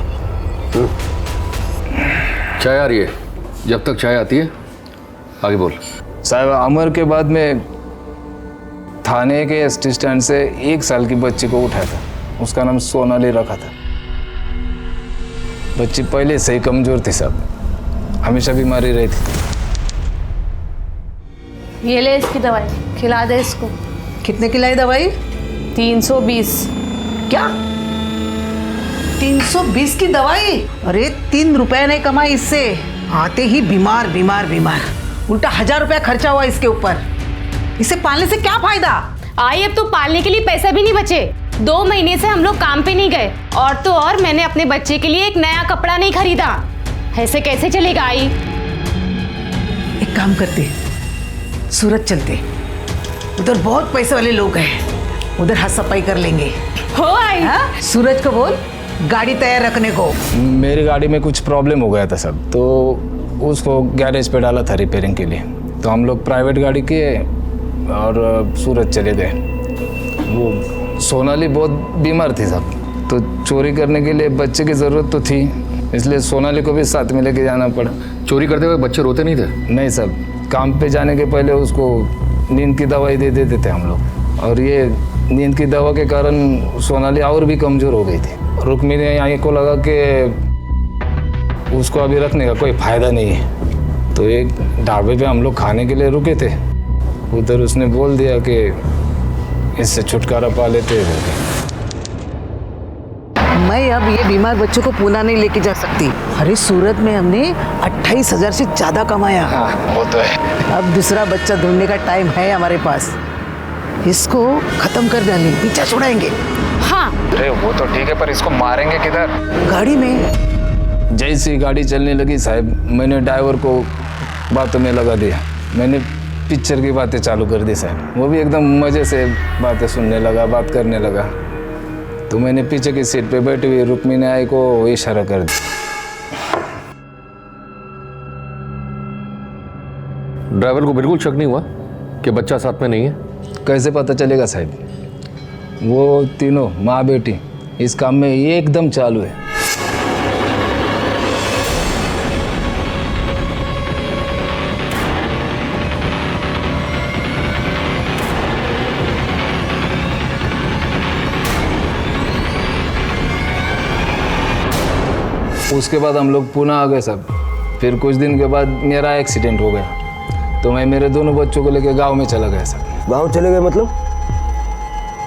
चाय आ रही है, जब तक चाय आती है आगे बोल। साहब, अमर के बाद में थाने के एसटी स्टैंड से 1 साल की बच्ची को उठाया था। उसका नाम सोनाली रखा था। बच्ची पहले से ही कमजोर थी साहब, हमेशा बीमारी रहती थी। ये ले इसकी दवाई, खिला दे इसको। कितने की लाई दवाई? 320। क्या? 320 की दवाई? अरे 3 रुपए नहीं कमाई इससे, आते ही बीमार बीमार बीमार, उल्टा 1000 रुपया खर्चा हुआ इसके ऊपर। इसे पालने से क्या फायदा? आई अब तो पालने के लिए पैसा भी नहीं बचे। 2 महीने से हम लोग काम पे नहीं गए, और तो और मैंने अपने बच्चे के लिए एक नया कपड़ा नहीं खरीदा। ऐसे कैसे चलेगा आई? एक काम करते, सूरत चलते, उधर बहुत पैसे वाले लोग हैं, उधर हाथ सफाई कर लेंगे। हो आई? सूरज को बोल गाड़ी तैयार रखने को। मेरी गाड़ी में कुछ प्रॉब्लम हो गया था सब, तो उसको गैरेज पे डाला था रिपेयरिंग के लिए। तो हम लोग प्राइवेट गाड़ी किए और सूरत चले गए। वो सोनाली बहुत बीमार थी साहब, तो चोरी करने के लिए बच्चे की ज़रूरत तो थी, इसलिए सोनाली को भी साथ में लेके जाना पड़ा। चोरी करते हुए बच्चे रोते नहीं थे? नहीं साहब, काम पे जाने के पहले उसको नींद की दवाई दे देते थे हम लोग, और ये नींद की दवा के कारण सोनाली और भी कमज़ोर हो गई थी। रुक्मिणी यहाँ को लगा कि उसको अभी रखने का कोई फ़ायदा नहीं है, तो एक ढाबे पे हम लोग खाने के लिए रुके थे। उधर उसने बोल दिया कि इससे छुटकारा पा लेते हैं। मैं अब ये बीमार बच्चों को पूना नहीं लेके जा सकती। अरे सूरत में हमने 28,000 से ज्यादा कमाया। हाँ, वो तो है। अब दूसरा बच्चा ढूंढने का टाइम है हमारे पास, इसको खत्म कर डालेंगे, पीछा छुड़ाएंगे। हाँ अरे वो तो ठीक है, पर इसको मारेंगे किधर? गाड़ी में। जैसी गाड़ी चलने लगी साहब, मैंने ड्राइवर को बातों में लगा दिया। मैंने पिक्चर की बातें चालू कर दी साहब, वो भी एकदम मज़े से बातें सुनने लगा, बात करने लगा। तो मैंने पीछे की सीट पे बैठी हुई रुक्मिणी आई को इशारा कर दिया। ड्राइवर को बिल्कुल शक नहीं हुआ कि बच्चा साथ में नहीं है? कैसे पता चलेगा साहब? वो तीनों माँ बेटी इस काम में एकदम चालू है। उसके बाद हम लोग पुणे आ गए सब। फिर कुछ दिन के बाद मेरा एक्सीडेंट हो गया, तो मैं मेरे दोनों बच्चों को लेकर गांव में चला गया सब। गांव चले गए मतलब?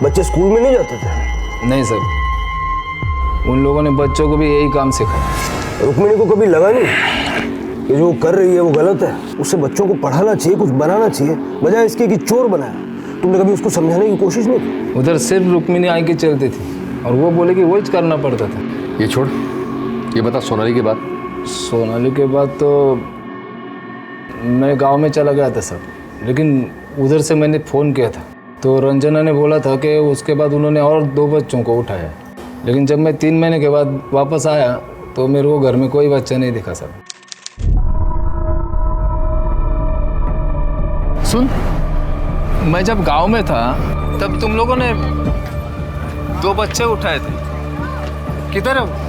बच्चे स्कूल में नहीं जाते थे? नहीं सर, उन लोगों ने बच्चों को भी यही काम सिखाया। रुक्मिणी को कभी लगा नहीं कि जो कर रही है वो गलत है? उससे बच्चों को पढ़ाना चाहिए, कुछ बनाना चाहिए, बजाय इसके कि चोर बनाया। तुमने कभी उसको समझाने की कोशिश नहीं की? उधर सिर्फ रुक्मिणी आई के चलती थी, और वो बोले कि वही करना पड़ता था। ये छोड़, ये बता सोनाली के बाद। सोनाली के बाद तो मैं गांव में चला गया था सर, लेकिन उधर से मैंने फ़ोन किया था, तो रंजना ने बोला था कि उसके बाद उन्होंने और 2 बच्चों को उठाया। लेकिन जब मैं 3 महीने के बाद वापस आया तो मेरे को घर में कोई बच्चा नहीं दिखा सर। सुन, मैं जब गांव में था तब तुम लोगों ने 2 बच्चे उठाए थे। किधर है?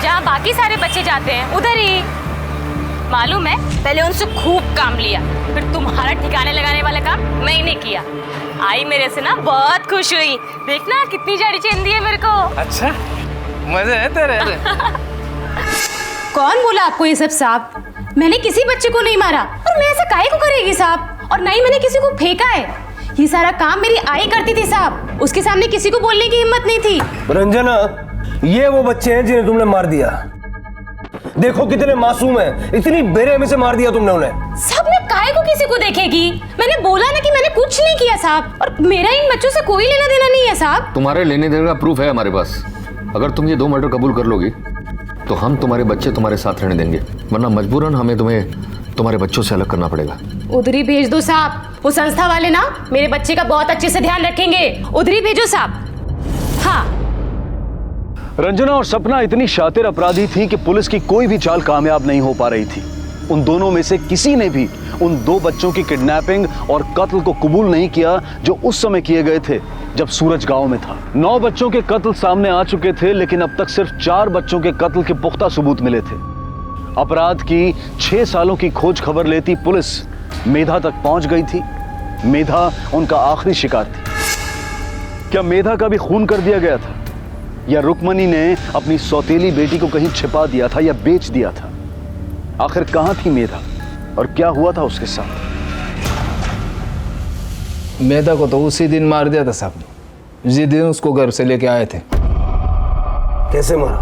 जहाँ बाकी सारे बच्चे जाते हैं उधर ही। मालूम है, पहले उनसे खूब काम लिया, फिर तुम्हारा ठिकाने लगाने वाला काम मैंने किया। आई मेरे से ना बहुत खुश हुई। देखना कितनी जाड़ी चेन दी है मेरे को। अच्छा, मजे है तेरे। कौन बोला आपको ये सब साहब? मैंने किसी बच्चे को नहीं मारा, और मैं ऐसा काहे को करेगी साहब? और नहीं मैंने किसी को फेंका है, ये सारा काम मेरी आई करती थी साहब। उसके सामने किसी को बोलने की हिम्मत नहीं थी। रंजना, ये वो बच्चे हैं जिन्हें तुमने मार दिया। देखो कितने मासूम हैं, इतनी बेरहमी से मार दिया तुमने उन्हें। साहब मैं काहे को किसी को देखेगी? मैंने बोला ना कि मैंने कुछ नहीं किया साहब, और मेरा इन बच्चों से कोई लेना देना नहीं है साहब। तुम्हारे लेने देने का प्रूफ है हमारे पास। अगर तुम ये 2 मर्डर कबूल कर लोगी तो हम तुम्हारे बच्चे तुम्हारे साथ रहने देंगे, वरना मजबूरन हमें तुम्हें तुम्हारे बच्चों से अलग करना पड़ेगा। उधर ही भेज दो साहब, वो संस्था वाले ना मेरे बच्चे का बहुत अच्छे से ध्यान रखेंगे। उधर ही भेजो साहब। हाँ। रंजना और सपना इतनी शातिर अपराधी थी कि पुलिस की कोई भी चाल कामयाब नहीं हो पा रही थी। उन दोनों में से किसी ने भी उन 2 बच्चों की किडनैपिंग और कत्ल को कबूल नहीं किया जो उस समय किए गए थे जब सूरज गांव में था। 9 बच्चों के कत्ल सामने आ चुके थे, लेकिन अब तक सिर्फ 4 बच्चों के कत्ल के पुख्ता सबूत मिले थे। अपराध की 6 सालों की खोज खबर लेती पुलिस मेधा तक पहुंच गई थी। मेधा उनका आखिरी शिकार थी। क्या मेधा का भी खून कर दिया गया था, या रुक्मिणी ने अपनी सौतेली बेटी को कहीं छिपा दिया था या बेच दिया था? आखिर कहां थी मेधा और क्या हुआ था उसके साथ? मेधा को तो उसी दिन मार दिया था साहब, जिस दिन उसको घर से लेके आए थे। कैसे मारा?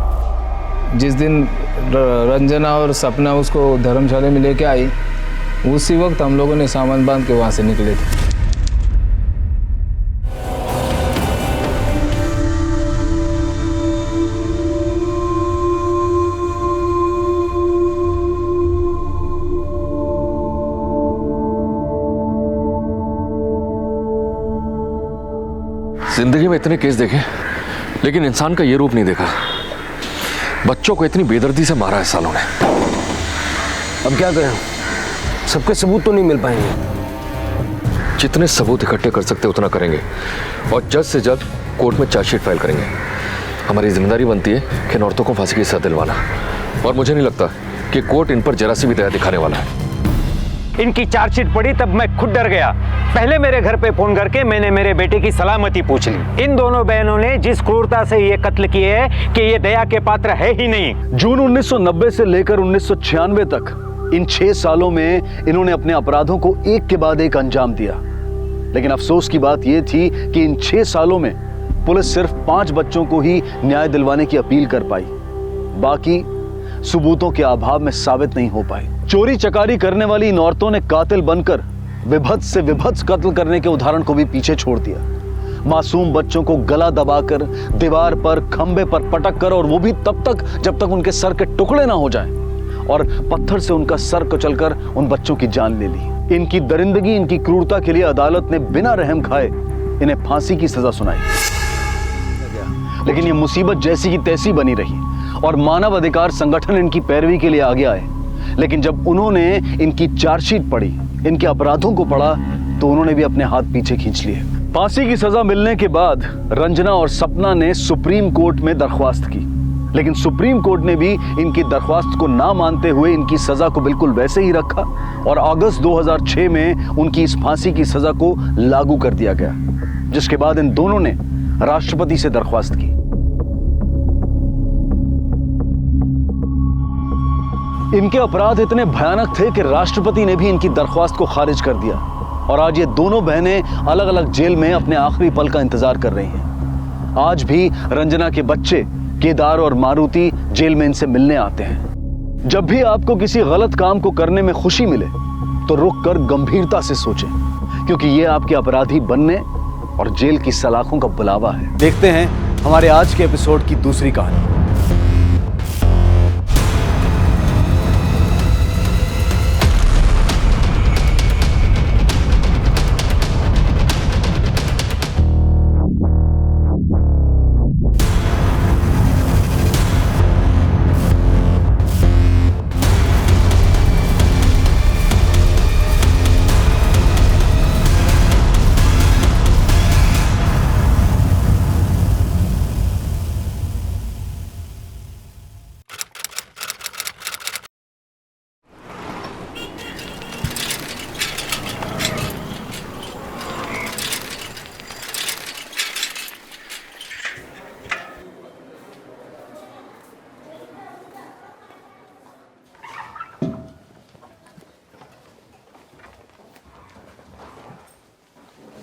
जिस दिन रंजना और सपना उसको धर्मशाला में लेके आई, उसी वक्त हम लोगों ने सामान बांध के वहाँ से निकले थे। जिंदगी में इतने केस देखे लेकिन इंसान का ये रूप नहीं देखा। बच्चों को इतनी बेदर्दी से मारा है सालों ने। अब क्या करें, सबके सबूत तो नहीं मिल पाएंगे। जितने सबूत इकट्ठे कर सकते उतना करेंगे और जल्द से जल्द कोर्ट में चार्जशीट फाइल करेंगे। हमारी जिम्मेदारी बनती है कि इन औरतों को फांसी की सजा दिलवाना, और मुझे नहीं लगता कि कोर्ट इन पर जरा सी भी दया दिखाने वाला है। इनकी चार्जशीट पड़ी तब मैं खुद डर गया। पहले मेरे घर पे फोन करके मैंने मेरे बेटे की सलामती पूछ ली। इन दोनों बहनों ने जिस क्रूरता से ये कत्ल किए है कि ये दया के पात्र है ही नहीं। जून 1990 से लेकर 1996 तक इन 6 सालों में इन्होंने अपने अपराधों को एक के बाद एक अंजाम दिया। लेकिन अफसोस की बात यह थी कि इन 6 सालों में पुलिस सिर्फ 5 बच्चों को ही न्याय दिलवाने की अपील कर पाई। बाकी सबूतों के अभाव में साबित नहीं हो पाए। चोरी चकारी करने वाली इन औरतों ने कातिल बनकर विभत्स से विभत्स कत्ल करने के उदाहरण को भी पीछे छोड़ दिया। मासूम बच्चों को गला दबाकर दीवार पर, खंबे पर पटक कर, और वो भी तब तक जब तक उनके सर के टुकड़े ना हो जाएं, और पत्थर से उनका सर कुचलकर उन बच्चों की जान ले ली। इनकी दरिंदगी, इनकी क्रूरता के लिए अदालत ने बिना रहम खाए इन्हें फांसी की सजा सुनाई। लेकिन ये मुसीबत जैसी की तैसी बनी रही और मानव अधिकार संगठन इनकी पैरवी के लिए आगे आए। लेकिन जब उन्होंने इनकी चार्जशीट पढ़ी, इनके अपराधों को पढ़ा, तो उन्होंने भी अपने हाथ पीछे खींच लिए। फांसी की सजा मिलने के बाद रंजना और सपना ने सुप्रीम कोर्ट में दरख्वास्त की, लेकिन सुप्रीम कोर्ट ने भी इनकी दरख्वास्त को ना मानते हुए इनकी सजा को बिल्कुल वैसे ही रखा और अगस्त 2006 में उनकी इस फांसी की सजा को लागू कर दिया गया, जिसके बाद इन दोनों ने राष्ट्रपति से दरख्वास्त की। इनके अपराध इतने भयानक थे कि राष्ट्रपति ने भी इनकी दरख्वास्त को खारिज कर दिया और आज ये दोनों बहनें अलग अलग जेल में अपने आखिरी पल का इंतजार कर रही हैं। आज भी रंजना के बच्चे केदार और मारुति जेल में इनसे मिलने आते हैं। जब भी आपको किसी गलत काम को करने में खुशी मिले तो रुक कर गंभीरता से सोचें, क्योंकि ये आपके अपराधी बनने और जेल की सलाखों का बुलावा है। देखते हैं हमारे आज के एपिसोड की दूसरी कहानी।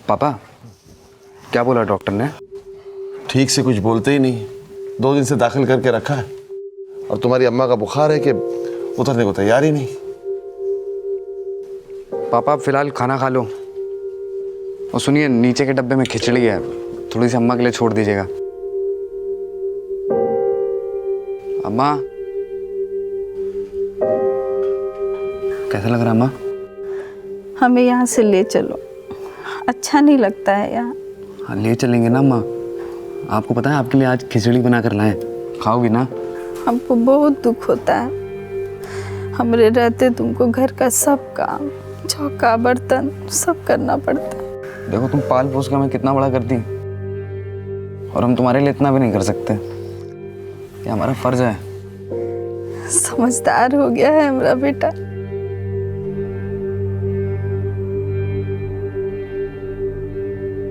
पापा, क्या बोला डॉक्टर ने? ठीक से कुछ बोलते ही नहीं। 2 दिन से दाखिल करके रखा है और तुम्हारी अम्मा का बुखार है कि उतरने को तैयार ही नहीं। पापा आप फिलहाल खाना खा लो। और सुनिए, नीचे के डब्बे में खिचड़ी है, थोड़ी सी अम्मा के लिए छोड़ दीजिएगा। अम्मा, कैसा लग रहा अम्मा? हमें यहाँ से ले चलो, अच्छा नहीं लगता है यहाँ। हाँ, ले चलेंगे ना अम्मा। आपको पता है आपके लिए आज खिचड़ी बना कर लाए, खाओगी ना? हमको बहुत दुख होता है, हमरे रहते तुमको घर का सब काम, चौका बर्तन सब करना पड़ता है। देखो तुम पाल पोस के हमें कितना बड़ा करती, और हम तुम्हारे लिए इतना भी नहीं कर सकते। ये हमारा फर्ज है। समझदार हो गया है हमारा बेटा।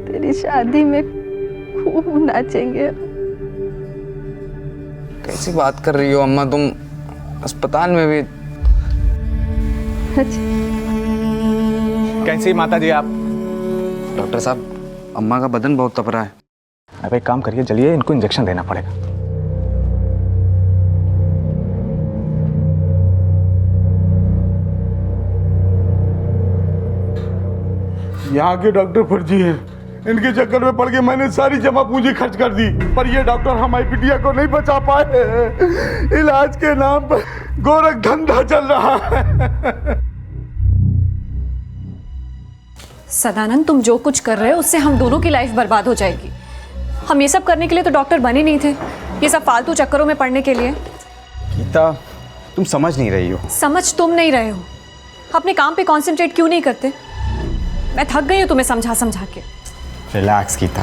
तेरी शादी में खूब नाचेंगे। कैसी बात कर रही हो अम्मा तुम? अस्पताल में भी। कैसी माता जी आप? डॉक्टर साहब, अम्मा का बदन बहुत तप रहा है। अब एक काम करिए, चलिए इनको इंजेक्शन देना पड़ेगा। यहाँ के डॉक्टर फर्जी हैं। इनके चक्कर में पड़ के मैंने सारी जमा पूंजी खर्च कर दी, पर ये डॉक्टर हमारी बिटिया को नहीं बचा पाए। इलाज के नाम पर गोरख धंधा चल रहा है। सदानंद, तुम जो कुछ कर रहे हो उससे हम दोनों की लाइफ बर्बाद हो जाएगी। हम ये सब करने के लिए तो डॉक्टर बने नहीं थे, ये सब फालतू चक्करों में पड़ने के लिए। गीता, तुम समझ नहीं रही हो। समझ तुम नहीं रहे हो, अपने काम पे कंसंट्रेट क्यों नहीं करते? मैं थक गई हूँ तुम्हें समझा समझा के। रिलैक्स गीता।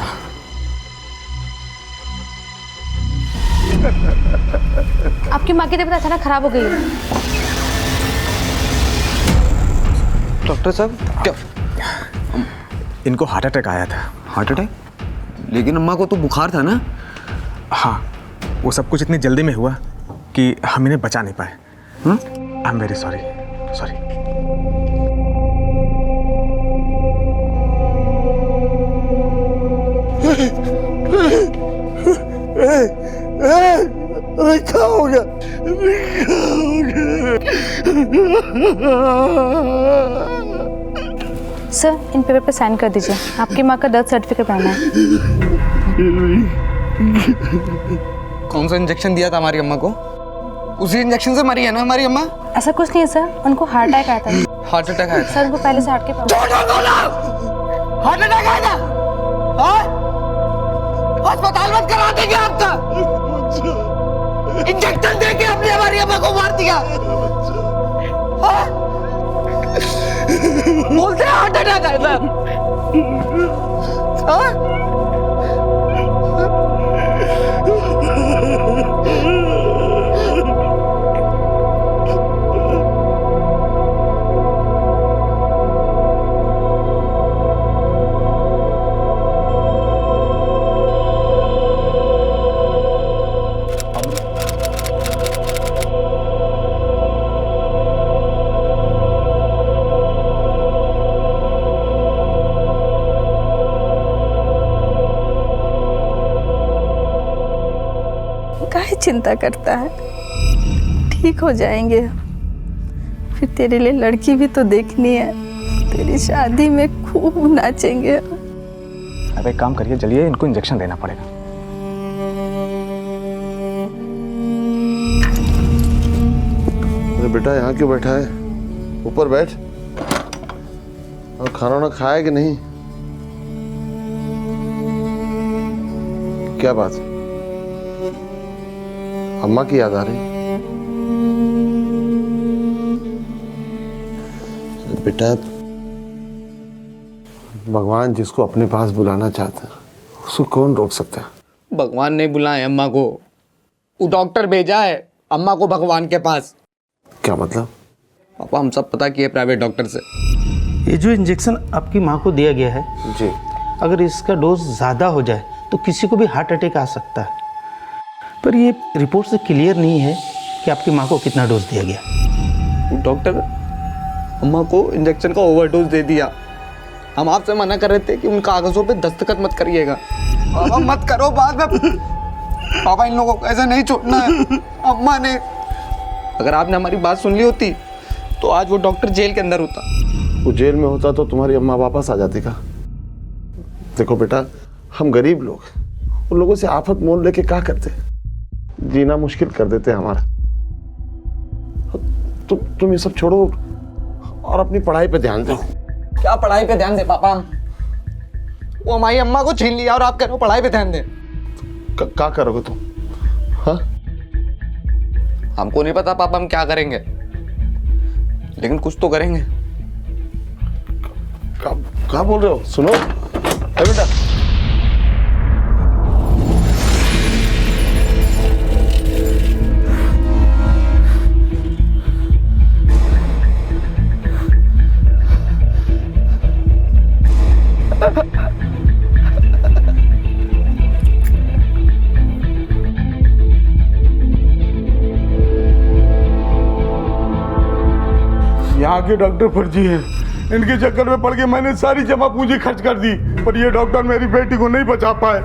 आपकी माँ की तबीयत अचानक खराब हो गई है। डॉक्टर साहब, क्या इनको हार्ट अटैक आया था। Heart attack? लेकिन अम्मा को तो बुखार था ना। हाँ, वो सब कुछ इतनी जल्दी में हुआ कि हम इन्हें बचा नहीं पाए। I am very sorry. अरे क्या हो गया? सर, इन पेपर पे साइन कर दीजिए। आपकी माँ का डेथ सर्टिफिकेट बनना है। कौन सा इंजेक्शन दिया था हमारी अम्मा को? उसी इंजेक्शन से मरी है ना हमारी अम्मा? ऐसा कुछ नहीं है सर, उनको हार्ट अटैक आया था। हार्ट अटैक आया था? सर, उनको पहले से हार्ट के हार्ट अटैक आया था? अस्पताल मत करा देंगे आपका। इंजेक्शन देके अपने हमारी अम्मा को मार दिया। बोलते हैं हार्ट अटैक आया था। काहे चिंता करता है? ठीक हो जाएंगे। फिर तेरे लिए लड़की भी तो देखनी है। तेरी शादी में खूब नाचेंगे। अब एक काम करिए, चलिए इनको इंजेक्शन देना पड़ेगा। अरे बेटा, यहाँ क्यों बैठा है? ऊपर बैठ। और खाना वाना खाया कि नहीं? क्या बात है? अम्मा की याद आ रही? बेटा, भगवान जिसको अपने पास बुलाना चाहता है उसको कौन रोक सकता है? भगवान ने बुलाया अम्मा को, वो डॉक्टर भेजा है अम्मा को भगवान के पास। क्या मतलब? पापा, हम सब पता किए प्राइवेट डॉक्टर से। ये जो इंजेक्शन आपकी माँ को दिया गया है जी, अगर इसका डोज ज़्यादा हो जाए तो किसी को भी हार्ट अटैक आ सकता है। पर ये रिपोर्ट से क्लियर नहीं है कि आपकी माँ को कितना डोज दिया गया। डॉक्टर अम्मा को इंजेक्शन का ओवरडोज दे दिया। हम आपसे मना कर रहे थे कि उन कागजों पे दस्तखत मत करिएगा। पापा मत करो बाद में। पापा, इन लोगों को ऐसे नहीं छोड़ना है। अम्मा ने, अगर आपने हमारी बात सुन ली होती तो आज वो डॉक्टर जेल के अंदर होता। वो जेल में होता तो तुम्हारी अम्मा वापस आ जाती का? देखो बेटा, हम गरीब लोग, उन लोगों से आफत मोल लेके क्या करते? जीना मुश्किल कर देते हमारा। तुम ये सब छोड़ो और अपनी पढ़ाई पे ध्यान दो। क्या पढ़ाई पे ध्यान दे पापा? वो हमारी अम्मा को छीन लिया और आप कह रहे हो पढ़ाई पे ध्यान दे। क्या करोगे तुम? हाँ, हमको नहीं पता पापा हम क्या करेंगे, लेकिन कुछ तो करेंगे। क्या बोल रहे हो? सुनो बेटा, यहाँ के डॉक्टर फर्जी हैं। इनके चक्कर में पड़ के मैंने सारी जमा पूंजी खर्च कर दी, पर ये डॉक्टर मेरी बेटी को नहीं बचा पाए।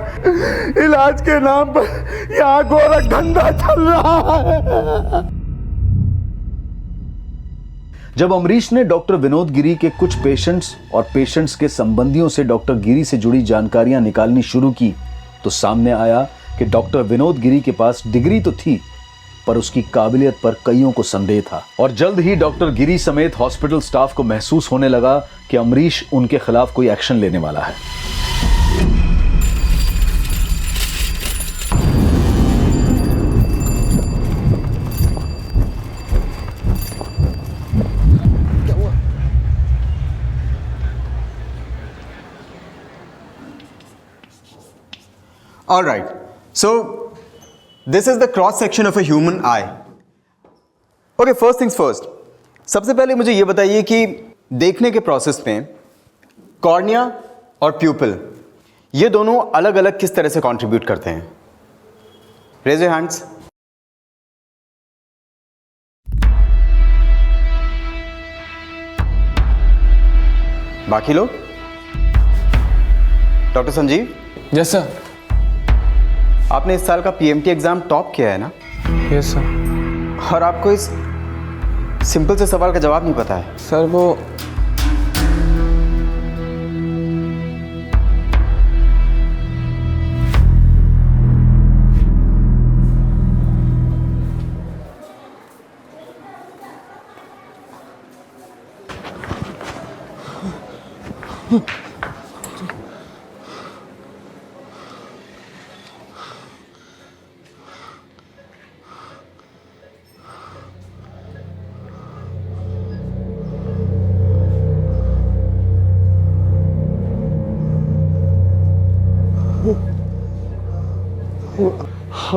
इलाज के नाम पर यहाँ गोरख धंधा चल रहा है। जब अमरीश ने डॉक्टर विनोद गिरी के कुछ पेशेंट्स और पेशेंट्स के संबंधियों से डॉक्टर गिरी से जुड़ी जानकारियां निकालनी शुरू की तो सामने आया कि डॉक्टर विनोद गिरी के पास डिग्री तो थी पर उसकी काबिलियत पर कईयों को संदेह था। और जल्द ही डॉक्टर गिरी समेत हॉस्पिटल स्टाफ को महसूस होने लगा कि अमरीश उनके खिलाफ कोई एक्शन लेने वाला है। All right. So this is the cross section of a human eye. Okay, first things first. सबसे पहले मुझे ये बताइए कि देखने के प्रोसेस में कॉर्निया और प्यूपिल ये दोनों अलग अलग किस तरह से कंट्रीब्यूट करते हैं? Raise your hands. बाकी लोग? डॉक्टर संजीव? Yes sir. आपने इस साल का पीएमटी एग्जाम टॉप किया है ना? Yes sir. और आपको इस सिंपल से सवाल का जवाब नहीं पता है? सर वो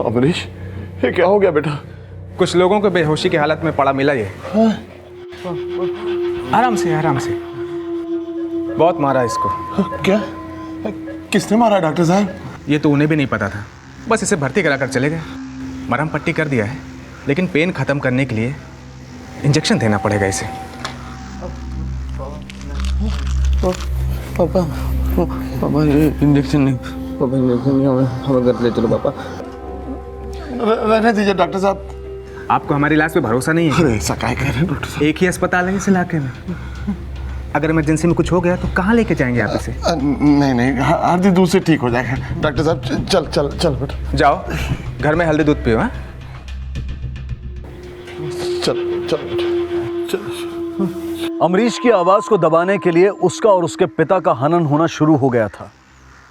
अमरीश, ये क्या हो गया बेटा? कुछ लोगों को बेहोशी की हालत में पड़ा मिला ये। आराम से आराम से। बहुत मारा इसको। क्या? किसने मारा डॉक्टर साहब? ये तो उन्हें भी नहीं पता था, बस इसे भर्ती कराकर चले गए। मरहम पट्टी कर दिया है, लेकिन पेन खत्म करने के लिए इंजेक्शन देना पड़ेगा इसे। पापा पापा ये इंजेक्शन नहीं, पापा इंजेक्शन नहीं, हमें घर ले चलो पापा। रहने दीजिए डॉक्टर साहब। आपको हमारे इलाज पे भरोसा नहीं है? अरे ऐसा क्या कह रहे हैं डॉक्टर साहब? एक ही अस्पताल है इस इलाके में, अगर इमरजेंसी में कुछ हो गया तो कहाँ लेके जाएंगे आप इसे? नहीं नहीं, हल्दी दूध से ठीक हो जाएगा डॉक्टर साहब। चल चल चल बेटा जाओ, घर में हल्दी दूध पियो। हाँ चल चल चल। अमरीश की आवाज को दबाने के लिए उसका और उसके पिता का हनन होना शुरू हो गया था।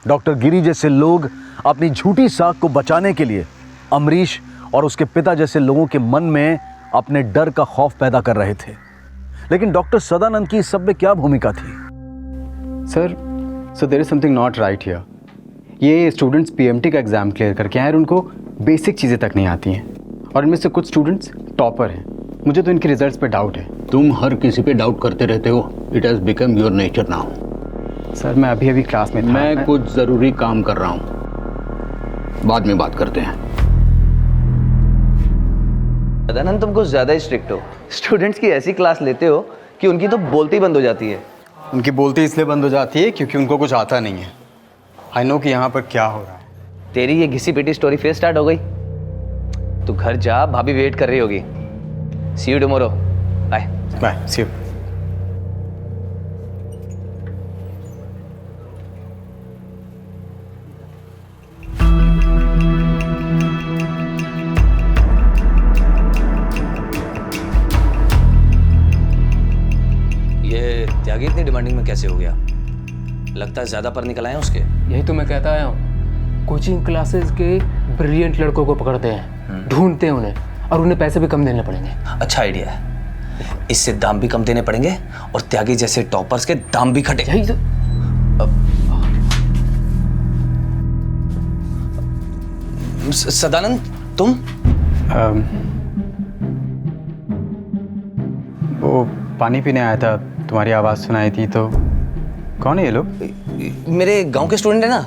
डॉक्टर गिरी जैसे लोग अपनी झूठी साख को बचाने के लिए अमरीश और उसके पिता जैसे लोगों के मन में अपने डर का खौफ पैदा कर रहे थे। लेकिन डॉक्टर सदानंद की इस सब में क्या भूमिका थी? Sir there is something not right here. ये स्टूडेंट्स पीएमटी का एग्जाम क्लियर करके आए और उनको बेसिक चीज़ें तक नहीं आती हैं, और इनमें से कुछ स्टूडेंट्स टॉपर हैं। मुझे तो इनके रिजल्ट्स पे डाउट है। तुम हर किसी पे डाउट करते रहते हो। It has become your nature now. Sir मैं अभी क्लास में था। मैं कुछ ज़रूरी काम कर रहा हूँ, बाद में बात करते हैं। सदानंद तुम कुछ ज़्यादा ही स्ट्रिक्ट हो। स्टूडेंट्स की ऐसी क्लास लेते हो कि उनकी तो बोलती बंद हो जाती है। उनकी बोलती इसलिए बंद हो जाती है क्योंकि उनको कुछ आता नहीं है। आई नो कि यहाँ पर क्या हो रहा है। तेरी ये घिसी पिटी स्टोरी फिर स्टार्ट हो गई। तू घर जा, भाभी वेट कर रही होगी। See you tomorrow. Bye bye, see you. Tyagi इतनी डिमांडिंग में कैसे हो गया? लगता है ज्यादा पर निकल आए हैं उसके। यही तो मैं कहता आया हूँ। कोचिंग क्लासेस के ब्रिलियंट लड़कों को पकड़ते हैं, ढूंढते हैं उन्हें, और उन्हें पैसे भी कम देने पड़ेंगे। अच्छा आइडिया है। इससे दाम भी कम देने पड़ेंगे और त्यागी जैसे टॉपर्स के दाम भी घटे। यही तो। सदानंद तुम? वो पानी पीने आया था, तुम्हारी आवाज़ सुनाई थी। तो कौन है ये लोग? मेरे गांव के स्टूडेंट है ना,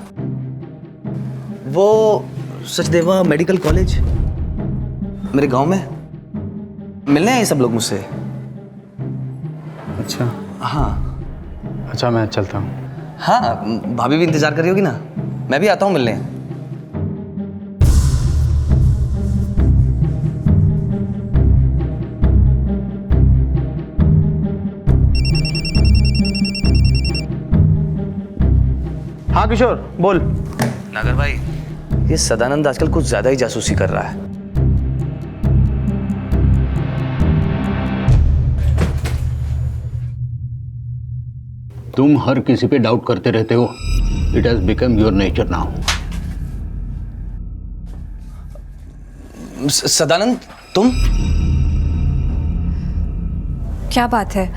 वो सचदेवा मेडिकल कॉलेज मेरे गांव में। मिलने आए सब लोग मुझसे। अच्छा हाँ। अच्छा मैं चलता हूँ। हाँ भाभी भी इंतजार कर रही होगी ना, मैं भी आता हूँ मिलने। हाँ किशोर बोल। नागर भाई, ये सदानंद आजकल कुछ ज्यादा ही जासूसी कर रहा है। तुम हर किसी पे डाउट करते रहते हो। It has become your nature now. Sadanand, तुम? क्या बात है,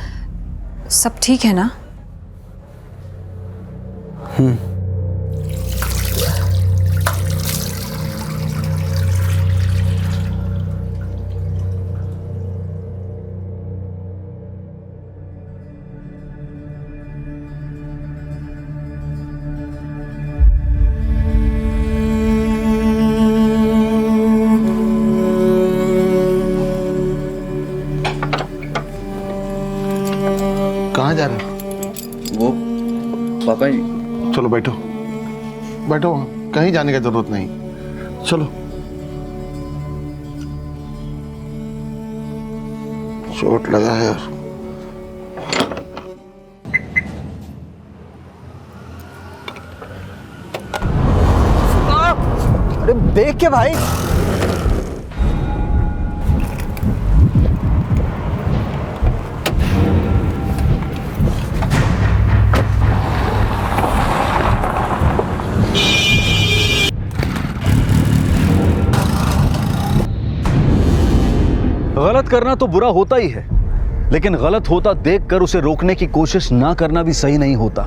सब ठीक है ना? कहाँ जा रहे हो? वो पापा जी। चलो बैठो बैठो, कहीं जाने की जरूरत नहीं, चलो। चोट लगा है यार। अरे देख के भाई। गलत करना तो बुरा होता ही है, लेकिन गलत होता देखकर उसे रोकने की कोशिश ना करना भी सही नहीं होता।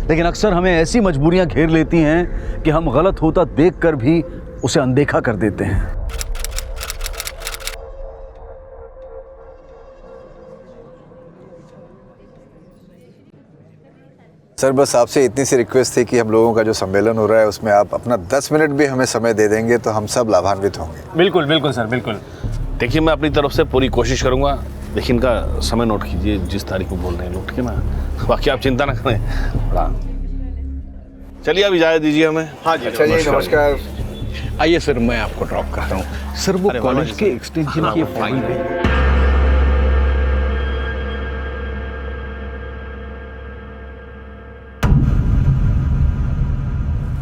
लेकिन अक्सर हमें ऐसी मजबूरियां घेर लेती हैं कि हम गलत होता देखकर भी उसे अनदेखा कर देते हैं। सर बस आपसे इतनी सी रिक्वेस्ट थी कि हम लोगों का जो सम्मेलन हो रहा है उसमें आप अपना 10 मिनट भी हमें समय दे देंगे तो हम सब लाभान्वित होंगे। बिल्कुल बिल्कुल सर, बिल्कुल। देखिए मैं अपनी तरफ से पूरी कोशिश करूंगा, लेकिन इनका समय नोट कीजिए, जिस तारीख को बोल रहे हैं नोट के ना, बाकी आप चिंता ना करें। बड़ा चलिए अब इजाज़त दीजिए हमें। हाँ जी, अच्छा जी, नमस्कार। आइए सर, मैं आपको ड्रॉप करता हूँ। सर वो कॉलेज के एक्सटेंशन की फाइल है।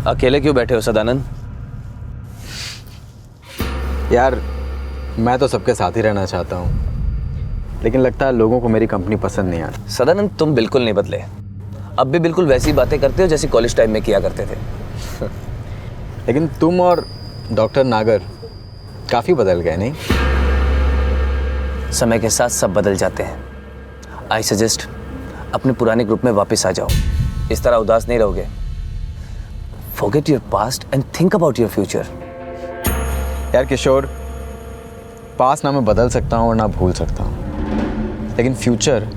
अकेले क्यों बैठे हो सदानंद? यार मैं तो सबके साथ ही रहना चाहता हूँ, लेकिन लगता है लोगों को मेरी कंपनी पसंद नहीं आती। सदानंद तुम बिल्कुल नहीं बदले, अब भी बिल्कुल वैसी बातें करते हो जैसी कॉलेज टाइम में किया करते थे। लेकिन तुम और डॉक्टर नागर काफ़ी बदल गए नहीं? समय के साथ सब बदल जाते हैं। आई सजेस्ट अपने पुराने ग्रुप में वापस आ जाओ, इस तरह उदास नहीं रहोगे। Forget your past and think about your future. यार किशोर, पास्ट ना मैं बदल सकता हूँ और ना भूल सकता हूँ, लेकिन फ्यूचर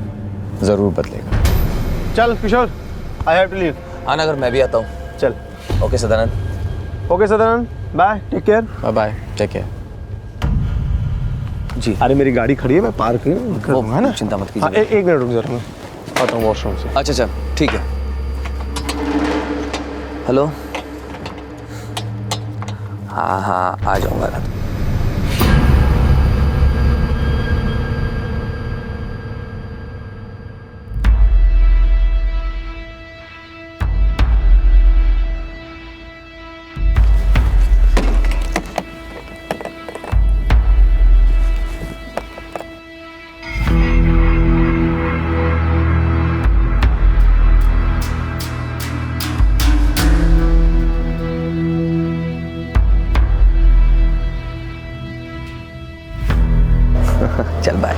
ज़रूर बदलेगा। चल Kishore, I have to leave. हाँ नागर, मैं भी आता हूँ। चल। Okay Sadanand. Okay Sadanand, bye, take care. Bye bye, take care. जी। अरे मेरी गाड़ी खड़ी है, मैं पार्किंग करूँगा, है ना? चिंता मत कीजिए। हाँ, एक मिनट रुक जरा, मैं आता हूँ वॉशरूम से। अच्छा अच्छा, ठीक है। हेलो। हाँ हाँ, आ जाऊँगा ना। चल बाय।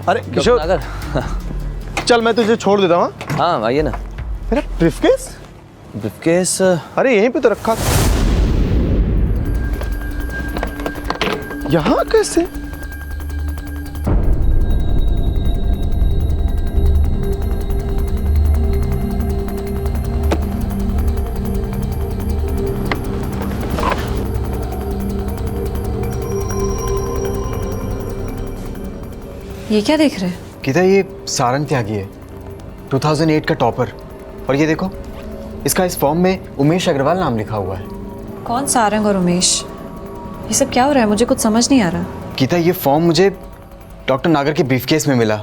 अरे किशोर, चल मैं तुझे छोड़ देता हूँ। हाँ आइए ना। मेरा ब्रीफकेस? ब्रीफकेस? अरे यहीं पे तो रखा था। यहाँ कैसे? ये क्या देख रहे हैं? गीता, ये सारंग त्यागी है, 2008 का टॉपर। और ये देखो, इसका इस फॉर्म में उमेश अग्रवाल नाम लिखा हुआ है। कौन सारंग और उमेश? ये सब क्या हो रहा है? मुझे कुछ समझ नहीं आ रहा। गीता, ये फॉर्म मुझे डॉक्टर नागर के ब्रीफकेस में मिला।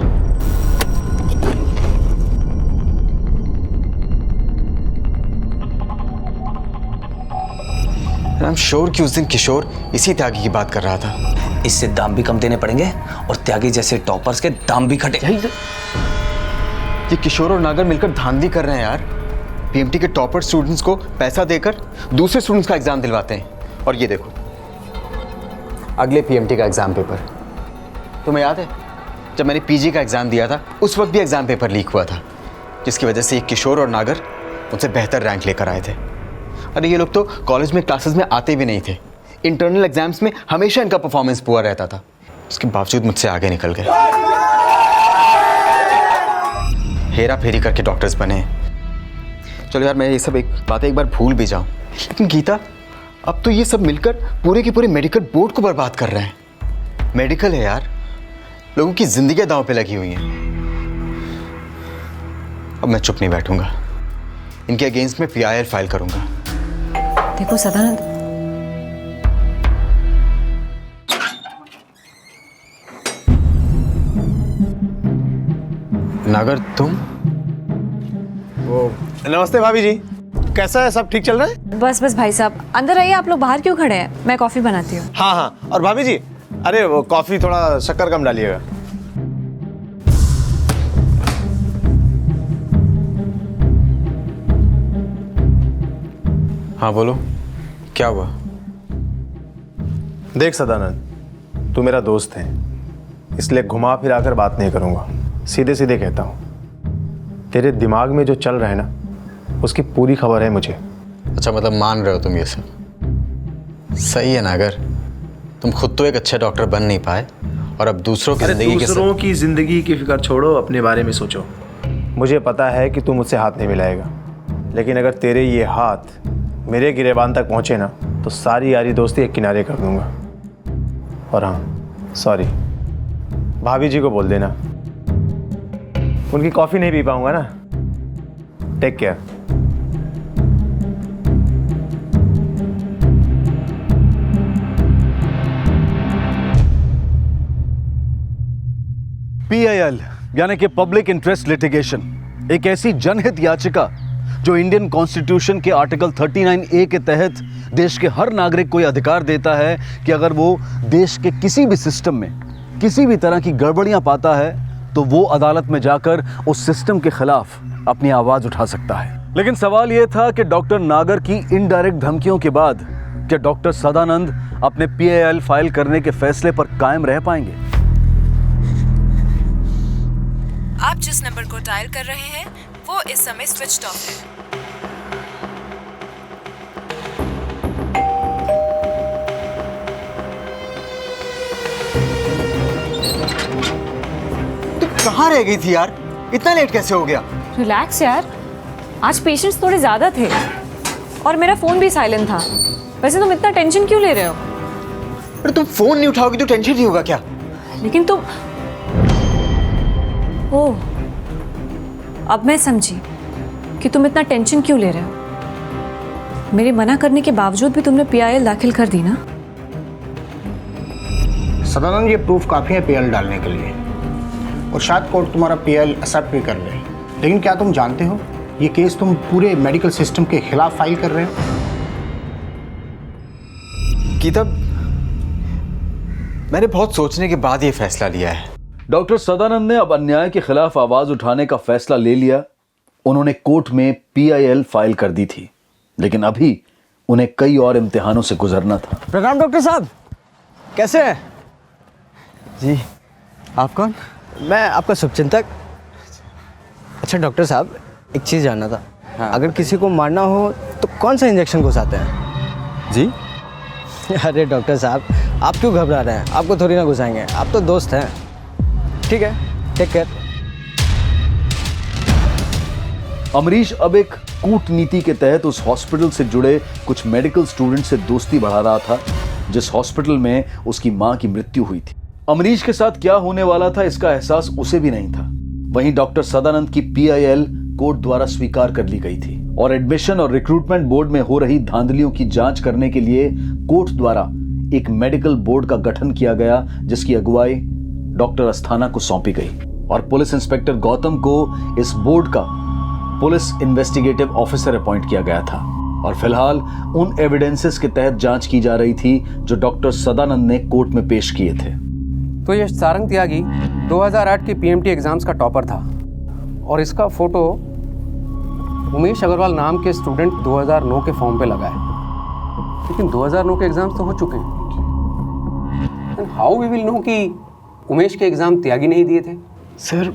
आई एम श्योर कि उस दिन किशोर इसी त्यागी की बात कर रहा था। इससे दाम भी कम देने पड़ेंगे और त्यागी जैसे टॉपर्स के दाम भी घटे। ये किशोर और नागर मिलकर धांधली कर रहे हैं यार। पीएमटी के टॉपर स्टूडेंट्स को पैसा देकर दूसरे स्टूडेंट्स का एग्जाम दिलवाते हैं। और ये देखो, अगले पीएमटी का एग्जाम पेपर तुम्हें याद है? जब मैंने पीजी का एग्जाम दिया था उस वक्त भी एग्जाम पेपर लीक हुआ था, जिसकी वजह से ये किशोर और नागर मुझसे बेहतर रैंक लेकर आए थे। अरे ये लोग तो कॉलेज में क्लासेस में आते भी नहीं थे। इंटरनल एग्जाम्स में हमेशा इनका परफॉर्मेंस पुअर रहता था, उसके बावजूद मुझसे आगे निकल गए। हेरा फेरी करके डॉक्टर्स बने। चलो यार, मैं ये सब बातें एक बार भूल भी जाऊं, लेकिन गीता, अब तो ये सब मिलकर पूरे के पूरे मेडिकल बोर्ड को बर्बाद कर रहे हैं। मेडिकल है यार, लोगों की जिंदगी दांव पे लगी हुई हैं। अब मैं चुप नहीं बैठूंगा, इनके अगेंस्ट में PIL फाइल करूंगा। देखो सदानंद, नागर तुम? वो नमस्ते भाभी जी, कैसा है? सब ठीक चल रहा है? बस बस भाई साहब अंदर आइए, आप लोग बाहर क्यों खड़े हैं? मैं कॉफी बनाती हूँ। हाँ हाँ, और भाभी जी, अरे वो कॉफी थोड़ा शक्कर कम डालिएगा। हाँ बोलो, क्या हुआ? देख सदानंद, तू मेरा दोस्त है, इसलिए घुमा फिरा कर बात नहीं करूंगा। सीधे सीधे कहता हूँ, तेरे दिमाग में जो चल रहा है ना, उसकी पूरी खबर है मुझे। अच्छा, मतलब मान रहे हो तुम ये सब? सही है नागर, तुम खुद तो एक अच्छे डॉक्टर बन नहीं पाए और अब दूसरों की जिंदगी की फिक्र छोड़ो, अपने बारे में सोचो। मुझे पता है कि तू मुझसे हाथ नहीं मिलाएगा, लेकिन अगर तेरे ये हाथ मेरे गिरेबान तक पहुंचे ना, तो सारी यारी दोस्ती एक किनारे कर दूंगा। और हाँ, सॉरी, भाभी जी को बोल देना, उनकी कॉफी नहीं पी पाऊंगा ना। Take care. PIL यानी कि पब्लिक इंटरेस्ट लिटिगेशन एक ऐसी जनहित याचिका जो इंडियन कॉन्स्टिट्यूशन के आर्टिकल 39A के तहत देश के हर नागरिक को यह अधिकार देता है कि अगर वो देश के किसी भी सिस्टम में किसी भी तरह की गड़बड़ियां पाता है तो वो अदालत में जाकर उस सिस्टम के खिलाफ अपनी आवाज उठा सकता है। लेकिन सवाल यह था कि डॉक्टर नागर की इनडायरेक्ट धमकियों के बाद क्या डॉक्टर सदानंद अपने PIL फाइल करने के फैसले पर कायम रह पाएंगे? आप जिस नंबर को डायल कर रहे हैं वो इस समय स्विच ऑफ है। तुम कहाँ रह गई थी यार? इतना लेट कैसे हो गया? रिलैक्स यार, आज पेशेंट्स थोड़े ज्यादा थे और मेरा फोन भी साइलेंट था। वैसे तुम इतना टेंशन क्यों ले रहे हो? अरे तुम फोन नहीं उठाओगी तो टेंशन नहीं होगा क्या? लेकिन तुम, ओह, अब मैं समझी कि तुम इतना टेंशन क्यों ले रहे हो। मेरे मना करने के बावजूद भी तुमने PIL दाखिल कर दी ना? सदानंद, ये प्रूफ काफ़ी है PIL डालने के लिए और शायद कोर्ट तुम्हारा PIL एक्सेप्ट भी कर ले। लेकिन क्या तुम जानते हो ये केस तुम पूरे मेडिकल सिस्टम के खिलाफ फाइल कर रहे हो? गीता, मैंने बहुत सोचने के बाद ये फैसला लिया है। डॉक्टर सदानंद ने अब अन्याय के खिलाफ आवाज उठाने का फैसला ले लिया। उन्होंने कोर्ट में PIL फाइल कर दी थी, लेकिन अभी उन्हें कई और इम्तिहानों से गुजरना था। प्रणाम डॉक्टर साहब, कैसे हैं? जी, आप कौन? मैं आपका शुभचिंतक। अच्छा डॉक्टर साहब, एक चीज़ जानना था। हाँ, अगर किसी को मारना हो तो कौन सा इंजेक्शन घुसाते हैं? जी? अरे डॉक्टर साहब, आप क्यों घबरा रहे हैं? आपको थोड़ी ना घुसाएंगे, आप तो दोस्त हैं। ठीक है, टेक केयर। अमरीश अब एक कूटनीति के तहत उस हॉस्पिटल से जुड़े कुछ मेडिकल स्टूडेंट से दोस्ती बढ़ा रहा था जिस हॉस्पिटल में उसकी मां की मृत्यु हुई थी। अमरीश के साथ क्या होने वाला था इसका एहसास उसे भी नहीं था। वहीं डॉक्टर सदानंद की PIL कोर्ट द्वारा स्वीकार कर ली गई थी और एडमिशन और रिक्रूटमेंट बोर्ड में हो रही धांधलियों की जांच करने के लिए कोर्ट द्वारा एक मेडिकल बोर्ड का गठन किया गया, जिसकी अगुवाई डॉक्टर अस्थाना को सौंपी गई और पुलिस इंस्पेक्टर गौतम को इस बोर्ड का पुलिस इन्वेस्टिगेटिव ऑफिसर अपॉइंट किया गया था। और फिलहाल उन एविडेंसेस के तहत जांच की जा रही थी जो डॉक्टर सदानंद ने कोर्ट में पेश किए थे। तो ये सारंग त्यागी 2008 के पीएमटी एग्जाम्स का टॉपर था और इसका फोटो उमेश अग्रवाल नाम के स्टूडेंट 2009 के फॉर्म पे लगा है, लेकिन 2009 के एग्जाम्स तो हो चुके हैं। हाउ वी विल नो कि उमेश के एग्जाम त्यागी नहीं दिए थे? सर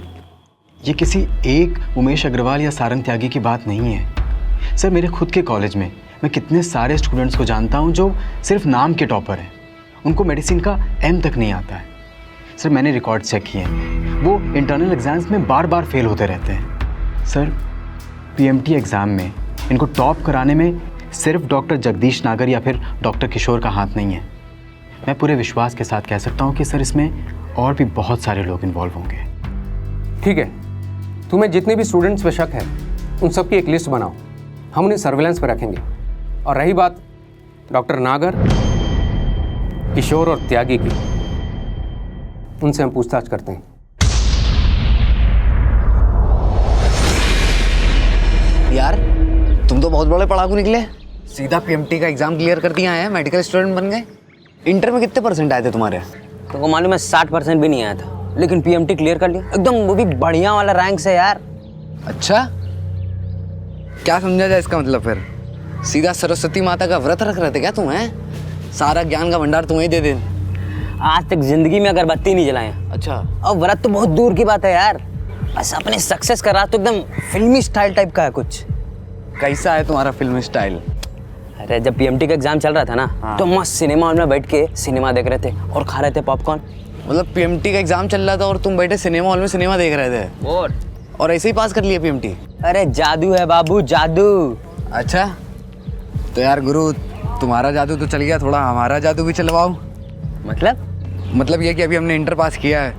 ये किसी एक उमेश अग्रवाल या सारंग त्यागी की बात नहीं है सर। मेरे खुद के कॉलेज में मैं कितने सारे स्टूडेंट्स को जानता हूँ जो सिर्फ नाम के टॉपर हैं, उनको मेडिसिन का एम तक नहीं आता है। सर मैंने रिकॉर्ड चेक किए हैं, वो इंटरनल एग्जाम्स में बार बार फेल होते रहते हैं। सर पीएमटी एग्ज़ाम में इनको टॉप कराने में सिर्फ डॉक्टर जगदीश नागर या फिर डॉक्टर किशोर का हाथ नहीं है। मैं पूरे विश्वास के साथ कह सकता हूँ कि सर इसमें और भी बहुत सारे लोग इन्वॉल्व होंगे। ठीक है, तुम्हें जितने भी स्टूडेंट्स पे शक है उन सब की एक लिस्ट बनाओ, हम उन्हें सर्विलेंस पे रखेंगे। और रही बात डॉक्टर नागर, किशोर और त्यागी की, उनसे हम पूछताछ करते हैं। यार तुम तो बहुत बड़े पढ़ाकू निकले, सीधा पीएमटी का एग्जाम क्लियर कर दिया है, मेडिकल स्टूडेंट बन गए। इंटर में कितने परसेंट आए थे तुम्हारे? तुमको मालूम है 60% भी नहीं आया था, लेकिन पीएमटी क्लियर कर लिया एकदम, वो भी बढ़िया वाला रैंक से यार। अच्छा क्या समझा जाए इसका मतलब? फिर सीधा सरस्वती माता का व्रत रख रहे थे क्या तुम? सारा ज्ञान का भंडार तुम्हें दे दे। आज तक जिंदगी में अगरबत्ती नहीं जलाए। अच्छा, और व्रत तो बहुत दूर की बात है यार, बस अपने सक्सेस का राज तो एकदम फिल्मी स्टाइल टाइप का है कुछ। कैसा है तुम्हारा फिल्मी स्टाइल? अरे जब पीएमटी का एग्जाम चल रहा था ना, तो मस्त सिनेमा हॉल में बैठ के सिनेमा देख रहे थे और खा रहे थे पॉपकॉर्न। मतलब पीएमटी का एग्जाम चल रहा था और तुम बैठे सिनेमा हॉल में सिनेमा देख रहे थे और ऐसे ही पास कर लिया पीएमटी? अरे जादू है बाबू, जादू। अच्छा तो यार गुरु, तुम्हारा जादू तो चल गया, थोड़ा हमारा जादू भी चलवाओ। मतलब ये कि अभी हमने इंटर पास किया है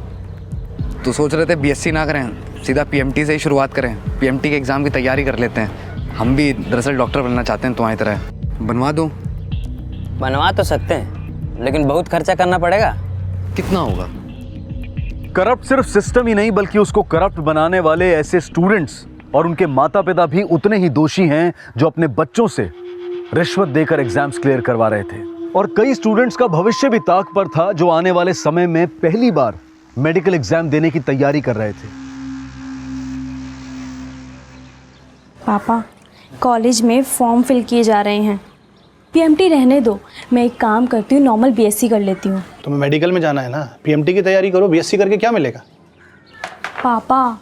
तो सोच रहे थे बीएससी ना करें, सीधा पीएमटी से ही शुरुआत करें, पीएमटी के एग्ज़ाम की तैयारी कर लेते हैं। हम भी दरअसल डॉक्टर बनना चाहते हैं तुम्हारी तरह। बनवा दूँ? बनवा तो सकते हैं, लेकिन बहुत खर्चा करना पड़ेगा। कितना होगा? करप्ट सिर्फ सिस्टम ही नहीं बल्कि उसको करप्ट बनाने वाले ऐसे स्टूडेंट्स और उनके माता पिता भी उतने ही दोषी हैं जो अपने बच्चों से रिश्वत देकर एग्जाम्स क्लियर करवा रहे थे। और कई स्टूडेंट्स का भविष्य भी ताक पर था जो आने वाले समय में पहली बार मेडिकल एग्जाम देने की तैयारी कर रहे थे। पापा कॉलेज में फॉर्म फिल किए जा रहे हैं, पीएमटी रहने दो, मैं एक काम करती हूँ, नॉर्मल बीएससी कर लेती हूँ। तुम्हें मेडिकल में जाना है ना, पीएमटी की तैयारी करो, बीएससी करके क्या मिलेगा? पापा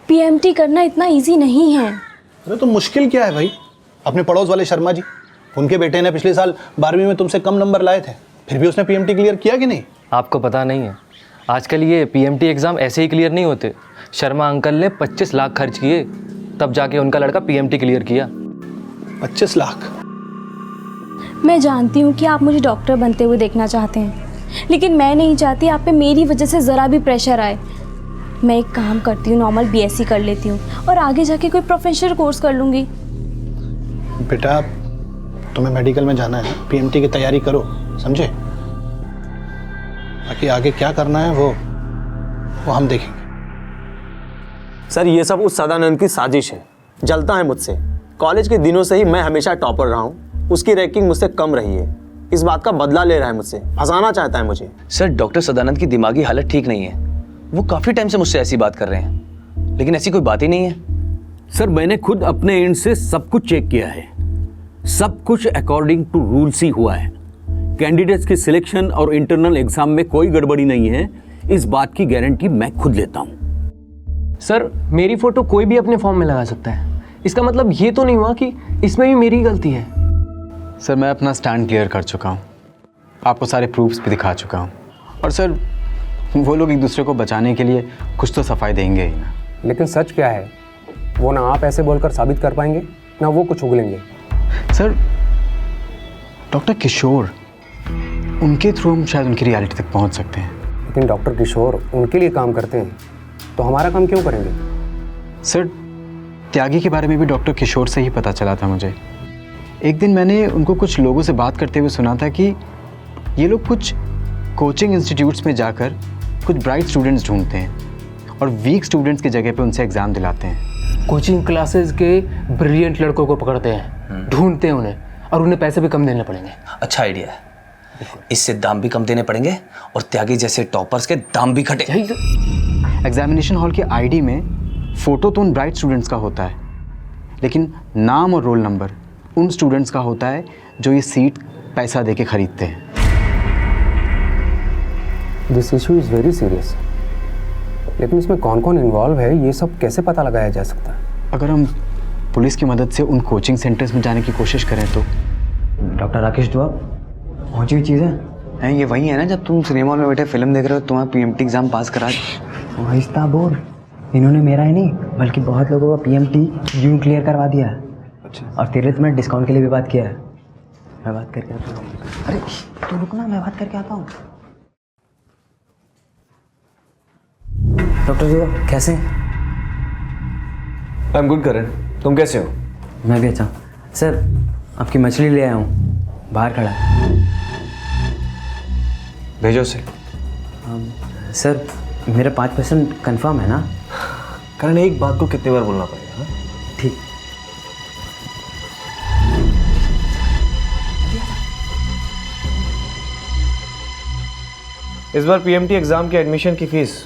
पीएमटी करना इतना इजी नहीं है। अरे तो मुश्किल क्या है भाई? अपने पड़ोस वाले शर्मा जी, उनके बेटे ने पिछले साल 12वीं में तुमसे कम नंबर लाए थे, फिर भी उसने पीएमटी क्लियर किया कि नहीं? आपको पता नहीं है, आजकल ये पीएमटी एग्ज़ाम ऐसे ही क्लियर नहीं होते। शर्मा अंकल ने 25 लाख खर्च किए, तब जाके उनका लड़का पीएमटी क्लियर किया। 25 लाख? मैं जानती हूँ कि आप मुझे डॉक्टर बनते हुए देखना चाहते हैं, लेकिन मैं नहीं चाहती आप पे मेरी वजह से ज़रा भी प्रेशर आए। मैं एक काम करती हूँ, नॉर्मल बीएससी कर लेती हूँ और आगे जाके कोई प्रोफेशनल कोर्स कर लूँगी। बेटा तुम्हें मेडिकल में जाना है, पीएमटी की तैयारी करो, समझे? बाकी आगे क्या करना है वो हम देखेंगे। सर ये सब उस सदानंद की साजिश है, जलता है मुझसे। कॉलेज के दिनों से ही मैं हमेशा टॉपर रहा हूँ, उसकी रैंकिंग मुझसे कम रही है, इस बात का बदला ले रहा है मुझसे, फंसाना चाहता है मुझे। सर डॉक्टर सदानंद की दिमागी हालत ठीक नहीं है, वो काफ़ी टाइम से मुझसे ऐसी बात कर रहे हैं, लेकिन ऐसी कोई बात ही नहीं है। सर मैंने खुद अपने एंड से सब कुछ चेक किया है, सब कुछ अकॉर्डिंग टू रूल्स ही हुआ है। कैंडिडेट्स की सिलेक्शन और इंटरनल एग्जाम में कोई गड़बड़ी नहीं है, इस बात की गारंटी मैं खुद लेता हूँ। सर मेरी फ़ोटो कोई भी अपने फॉर्म में लगा सकता है, इसका मतलब ये तो नहीं हुआ कि इसमें भी मेरी गलती है। सर मैं अपना स्टैंड क्लियर कर चुका हूँ, आपको सारे प्रूफ्स भी दिखा चुका हूँ, और सर वो लोग एक दूसरे को बचाने के लिए कुछ तो सफाई देंगे ही ना। लेकिन सच क्या है वो ना आप ऐसे बोलकर साबित कर पाएंगे, ना वो कुछ उगलेंगे। सर डॉक्टर किशोर, उनके थ्रू हम शायद उनकी रियलिटी तक पहुंच सकते हैं। लेकिन डॉक्टर किशोर उनके लिए काम करते हैं, तो हमारा काम क्यों करेंगे? सर त्यागी के बारे में भी डॉक्टर किशोर से ही पता चला था मुझे। एक दिन मैंने उनको कुछ लोगों से बात करते हुए सुना था कि ये लोग कुछ कोचिंग इंस्टीट्यूट्स में जाकर कुछ ब्राइट स्टूडेंट्स ढूंढते हैं और वीक स्टूडेंट्स की जगह पे उनसे एग्ज़ाम दिलाते हैं। कोचिंग क्लासेस के ब्रिलियंट लड़कों को पकड़ते हैं, ढूंढते हैं उन्हें, और उन्हें पैसे भी कम देने पड़ेंगे। अच्छा आइडिया है, इससे दाम भी कम देने पड़ेंगे और त्यागी जैसे टॉपर्स के दाम भी घटे। एग्जामिनेशन हॉल के आईडी में फ़ोटो तो उन ब्राइट स्टूडेंट्स का होता है, लेकिन नाम और रोल नंबर उन स्टूडेंट्स का होता है जो ये सीट पैसा दे के खरीदते हैं। This issue is very serious, लेकिन इसमें कौन कौन इन्वॉल्व है ये सब कैसे पता लगाया जा सकता है? अगर हम पुलिस की मदद से उन कोचिंग सेंटर्स में जाने की कोशिश करें तो। डॉक्टर राकेश दुआ, पहुंची हुई चीज़ें हैं, ये वही है ना जब तुम सिनेमा हॉल में बैठे फिल्म देख रहे हो, तुम्हारा पीएमटी एग्जाम पास करा। आहिस्ता बोल, इन्होंने मेरा ही नहीं बल्कि बहुत लोगों का पीएमटी यूं क्लियर करवा दिया है। अच्छा। और तेरे तो मैंने डिस्काउंट के लिए भी बात किया है। मैं बात करके आता हूँ। अरे तू रुकना, मैं बात करके आता हूँ। डॉक्टर जी कैसे हैं? आई एम गुड करण, तुम कैसे हो? मैं भी अच्छा हूँ सर। आपकी मछली ले आया हूँ, बाहर खड़ा है। भेजो उसे। सर मेरा 5% कंफर्म है ना? करण एक बात को कितनी बार बोलना पड़ेगा? ठीक। इस बार पीएमटी एग्जाम के एडमिशन की फीस,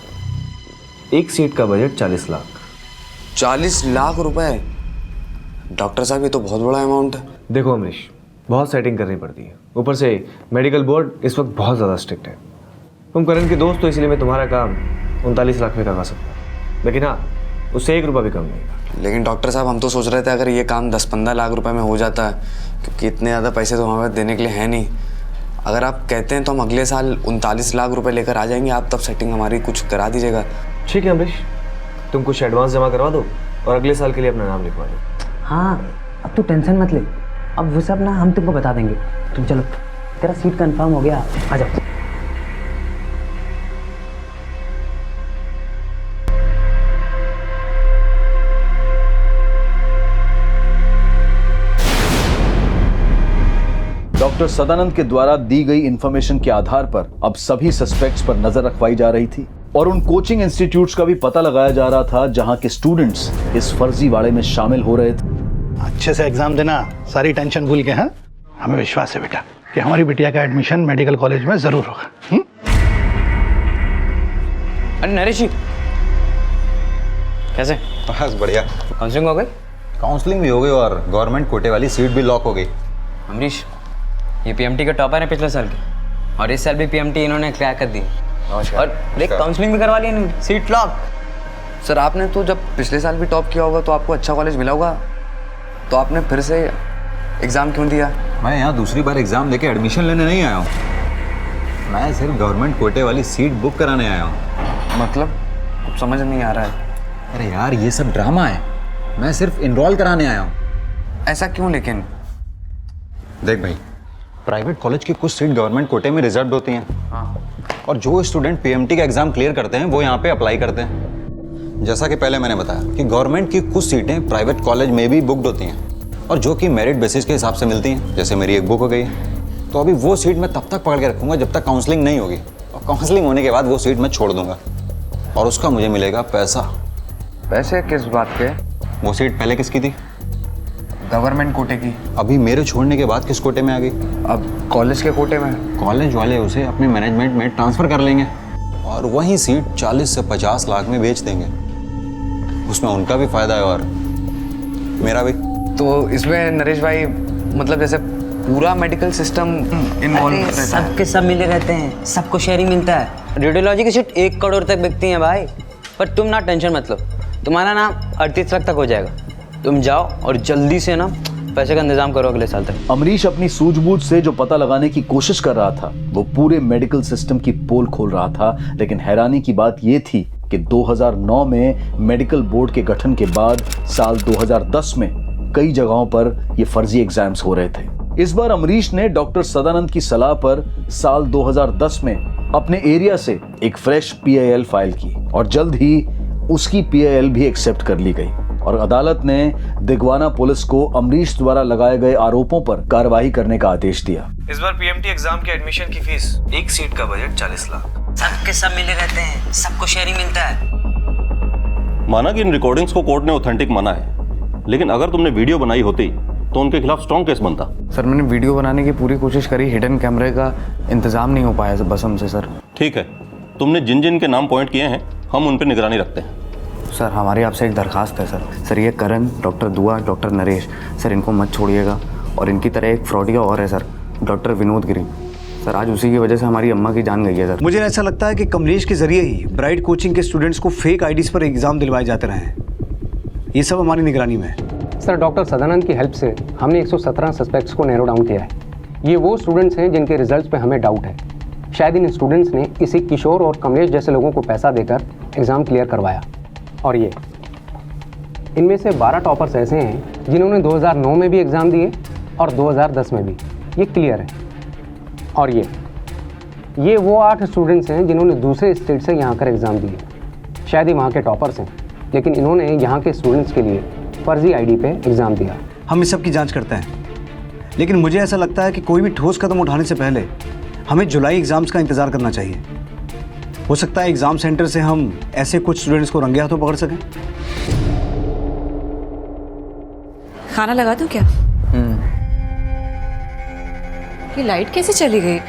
एक सीट का बजट 40 लाख। 40 लाख रुपए? डॉक्टर साहब ये तो बहुत बड़ा अमाउंट है। देखो अमरीश, बहुत सेटिंग करनी पड़ती है, ऊपर से मेडिकल बोर्ड इस वक्त बहुत ज़्यादा स्ट्रिक्ट है। तुम करण के दोस्त तो इसलिए मैं तुम्हारा काम 39 लाख में करवा सकता हूँ, लेकिन हाँ उससे 1 रुपया भी कम नहीं। लेकिन डॉक्टर साहब हम तो सोच रहे थे अगर ये काम 10-15 लाख रुपए में हो जाता है, क्योंकि इतने ज़्यादा पैसे तो हमारे देने के लिए है नहीं। अगर आप कहते हैं तो हम अगले साल 39 लाख रुपए लेकर आ जाएंगे, आप तब सेटिंग हमारी कुछ करा दीजिएगा। ठीक है अमरीश, तुम कुछ एडवांस जमा करवा दो और अगले साल के लिए अपना नाम लिखवा दो। हाँ अब तू टेंशन मत ले, अब वो सब ना हम तुमको बता देंगे। तुम चलो, तेरा सीट कंफर्म हो गया, आ जाओ। डॉक्टर सदानंद के द्वारा दी गई इंफॉर्मेशन के आधार पर अब सभी सस्पेक्ट्स पर नजर रखवाई जा रही थी और उन कोचिंग इंस्टीट्यूट्स का भी पता लगाया जा रहा था जहां के स्टूडेंट्स इस फर्जीवाड़े में शामिल हो रहे थे। अच्छे से एग्जाम देना, सारी टेंशन भूल के। हाँ, हमें विश्वास है बेटा कि हमारी बिटिया का एडमिशन मेडिकल कॉलेज में जरूर होगा। अरे नरेश जी कैसे? बस बढ़िया। काउंसलिंग हो गई? काउंसलिंग भी हो गई और गवर्नमेंट कोटे वाली सीट भी लॉक हो गई। अमरीश ये पीएमटी का टॉपर है पिछले साल के, और इस साल भी पीएमटी इन्होंने क्रैक कर दी और एक काउंसलिंग भी करवा ली इन्होंने, सीट लॉक। सर आपने तो जब पिछले साल भी टॉप किया होगा तो आपको अच्छा कॉलेज मिला होगा, तो आपने फिर से एग्ज़ाम क्यों दिया? मैं यहाँ दूसरी बार एग्ज़ाम देके एडमिशन लेने नहीं आया हूँ, मैं सिर्फ गवर्नमेंट कोटे वाली सीट बुक कराने आया हूँ। मतलब कुछ समझ नहीं आ रहा है। अरे यार ये सब ड्रामा है, मैं सिर्फ इनरोल कराने आया हूँ। ऐसा क्यों? लेकिन देख भाई, प्राइवेट कॉलेज की कुछ सीट गवर्नमेंट कोटे में रिजर्व होती हैं। हाँ। और जो स्टूडेंट पीएमटी का एग्ज़ाम क्लियर करते हैं वो यहाँ पे अप्लाई करते हैं। जैसा कि पहले मैंने बताया कि गवर्नमेंट की कुछ सीटें प्राइवेट कॉलेज में भी बुकड होती हैं और जो कि मेरिट बेसिस के हिसाब से मिलती हैं, जैसे मेरी एक बुक हो गई है। तो अभी वो सीट मैं तब तक पकड़ के रखूँगा जब तक काउंसलिंग नहीं होगी, और काउंसलिंग होने के बाद वो सीट मैं छोड़ दूँगा और उसका मुझे मिलेगा पैसा। पैसे किस बात के? वो सीट पहले किसकी थी? गवर्नमेंट कोटे की। अभी मेरे छोड़ने के बाद किस कोटे में आ गई? अब कॉलेज के कोटे में। कॉलेज वाले उसे अपने मैनेजमेंट में ट्रांसफ़र कर लेंगे और वही सीट 40 से 50 लाख में बेच देंगे। उसमें उनका भी फ़ायदा है और मेरा भी। तो इसमें नरेश भाई मतलब जैसे पूरा मेडिकल सिस्टम इन्वॉल्व रहता है? सबके सब मिले रहते हैं, सबको शेयरिंग मिलता है। रेडियोलॉजी की सीट 1 करोड़ तक बिकती है भाई। पर तुम ना टेंशन मत लो, तुम्हारा नाम 38 लाख तक हो जाएगा। तुम जाओ और जल्दी से ना पैसे का इंतजाम करो अगले साल तक। अमरीश अपनी सूझबूझ से जो पता लगाने की कोशिश कर रहा था वो पूरे मेडिकल सिस्टम की पोल खोल रहा था, लेकिन हैरानी की बात यह थी कि 2009 में मेडिकल बोर्ड के गठन के बाद साल 2010 में कई जगहों पर ये फर्जी एग्जाम्स हो रहे थे। इस बार अमरीश ने डॉक्टर सदानंद की सलाह पर साल 2010 में अपने एरिया से एक फ्रेश PIL फाइल की और जल्द ही उसकी PIL भी एक्सेप्ट कर ली गई और अदालत ने दिगवाना पुलिस को अमरीश द्वारा लगाए गए आरोपों पर कार्रवाई करने का आदेश दिया। इस बार पीएमटी एग्जाम के एडमिशन की फीस, एक सीट का बजट 40 लाख। सबके सब मिले रहते हैं, सबको शेयरिंग मिलता है। माना कि इन रिकॉर्डिंग्स को कोर्ट ने ऑथेंटिक माना है, लेकिन अगर तुमने वीडियो बनाई होती तो उनके खिलाफ स्ट्रॉन्ग केस बनता। सर मैंने वीडियो बनाने की पूरी कोशिश करी, हिडन कैमरे का इंतजाम नहीं हो पाया बस हमसे सर। ठीक है, तुमने जिन जिन के नाम पॉइंट किए हैं हम उन पर निगरानी रखते हैं। सर हमारी आपसे एक दरखास्त है सर ये करण, डॉक्टर दुआ, डॉक्टर नरेश, सर इनको मत छोड़िएगा। और इनकी तरह एक फ्रॉडिया और है सर, डॉक्टर विनोद गिरी। सर आज उसी की वजह से हमारी अम्मा की जान गई है सर। मुझे ऐसा लगता है कि कमलेश के जरिए ही ब्राइट कोचिंग के स्टूडेंट्स को फेक आईडीज पर एग्जाम दिलवाए जाते रहे हैं। ये सब हमारी निगरानी में है। सर डॉक्टर सदानंद की हेल्प से हमने 117 सस्पेक्ट्स को नैरो डाउन किया है। ये वो स्टूडेंट्स हैं जिनके रिजल्ट्स पे हमें डाउट है। शायद इन स्टूडेंट्स ने किसी किशोर और कमलेश जैसे लोगों को पैसा देकर एग्ज़ाम क्लियर करवाया। और ये इनमें से 12 टॉपर्स ऐसे हैं जिन्होंने 2009 में भी एग्ज़ाम दिए और 2010 में भी, ये क्लियर है। और ये वो 8 स्टूडेंट्स हैं जिन्होंने दूसरे स्टेट से यहाँ कर एग्ज़ाम दिए। शायद ही वहाँ के टॉपर्स हैं, लेकिन इन्होंने यहाँ के स्टूडेंट्स के लिए फर्जी आईडी पे एग्ज़ाम दिया। हम इस सब की जांच करते हैं, लेकिन मुझे ऐसा लगता है कि कोई भी ठोस कदम उठाने से पहले हमें जुलाई एग्ज़ाम्स का इंतज़ार करना चाहिए। हो सकता है एग्ज़ाम सेंटर से हम ऐसे कुछ स्टूडेंट्स को रंगे हाथों पकड़ सकें। खाना लगा दूं क्या? ये लाइट कैसे चली गई?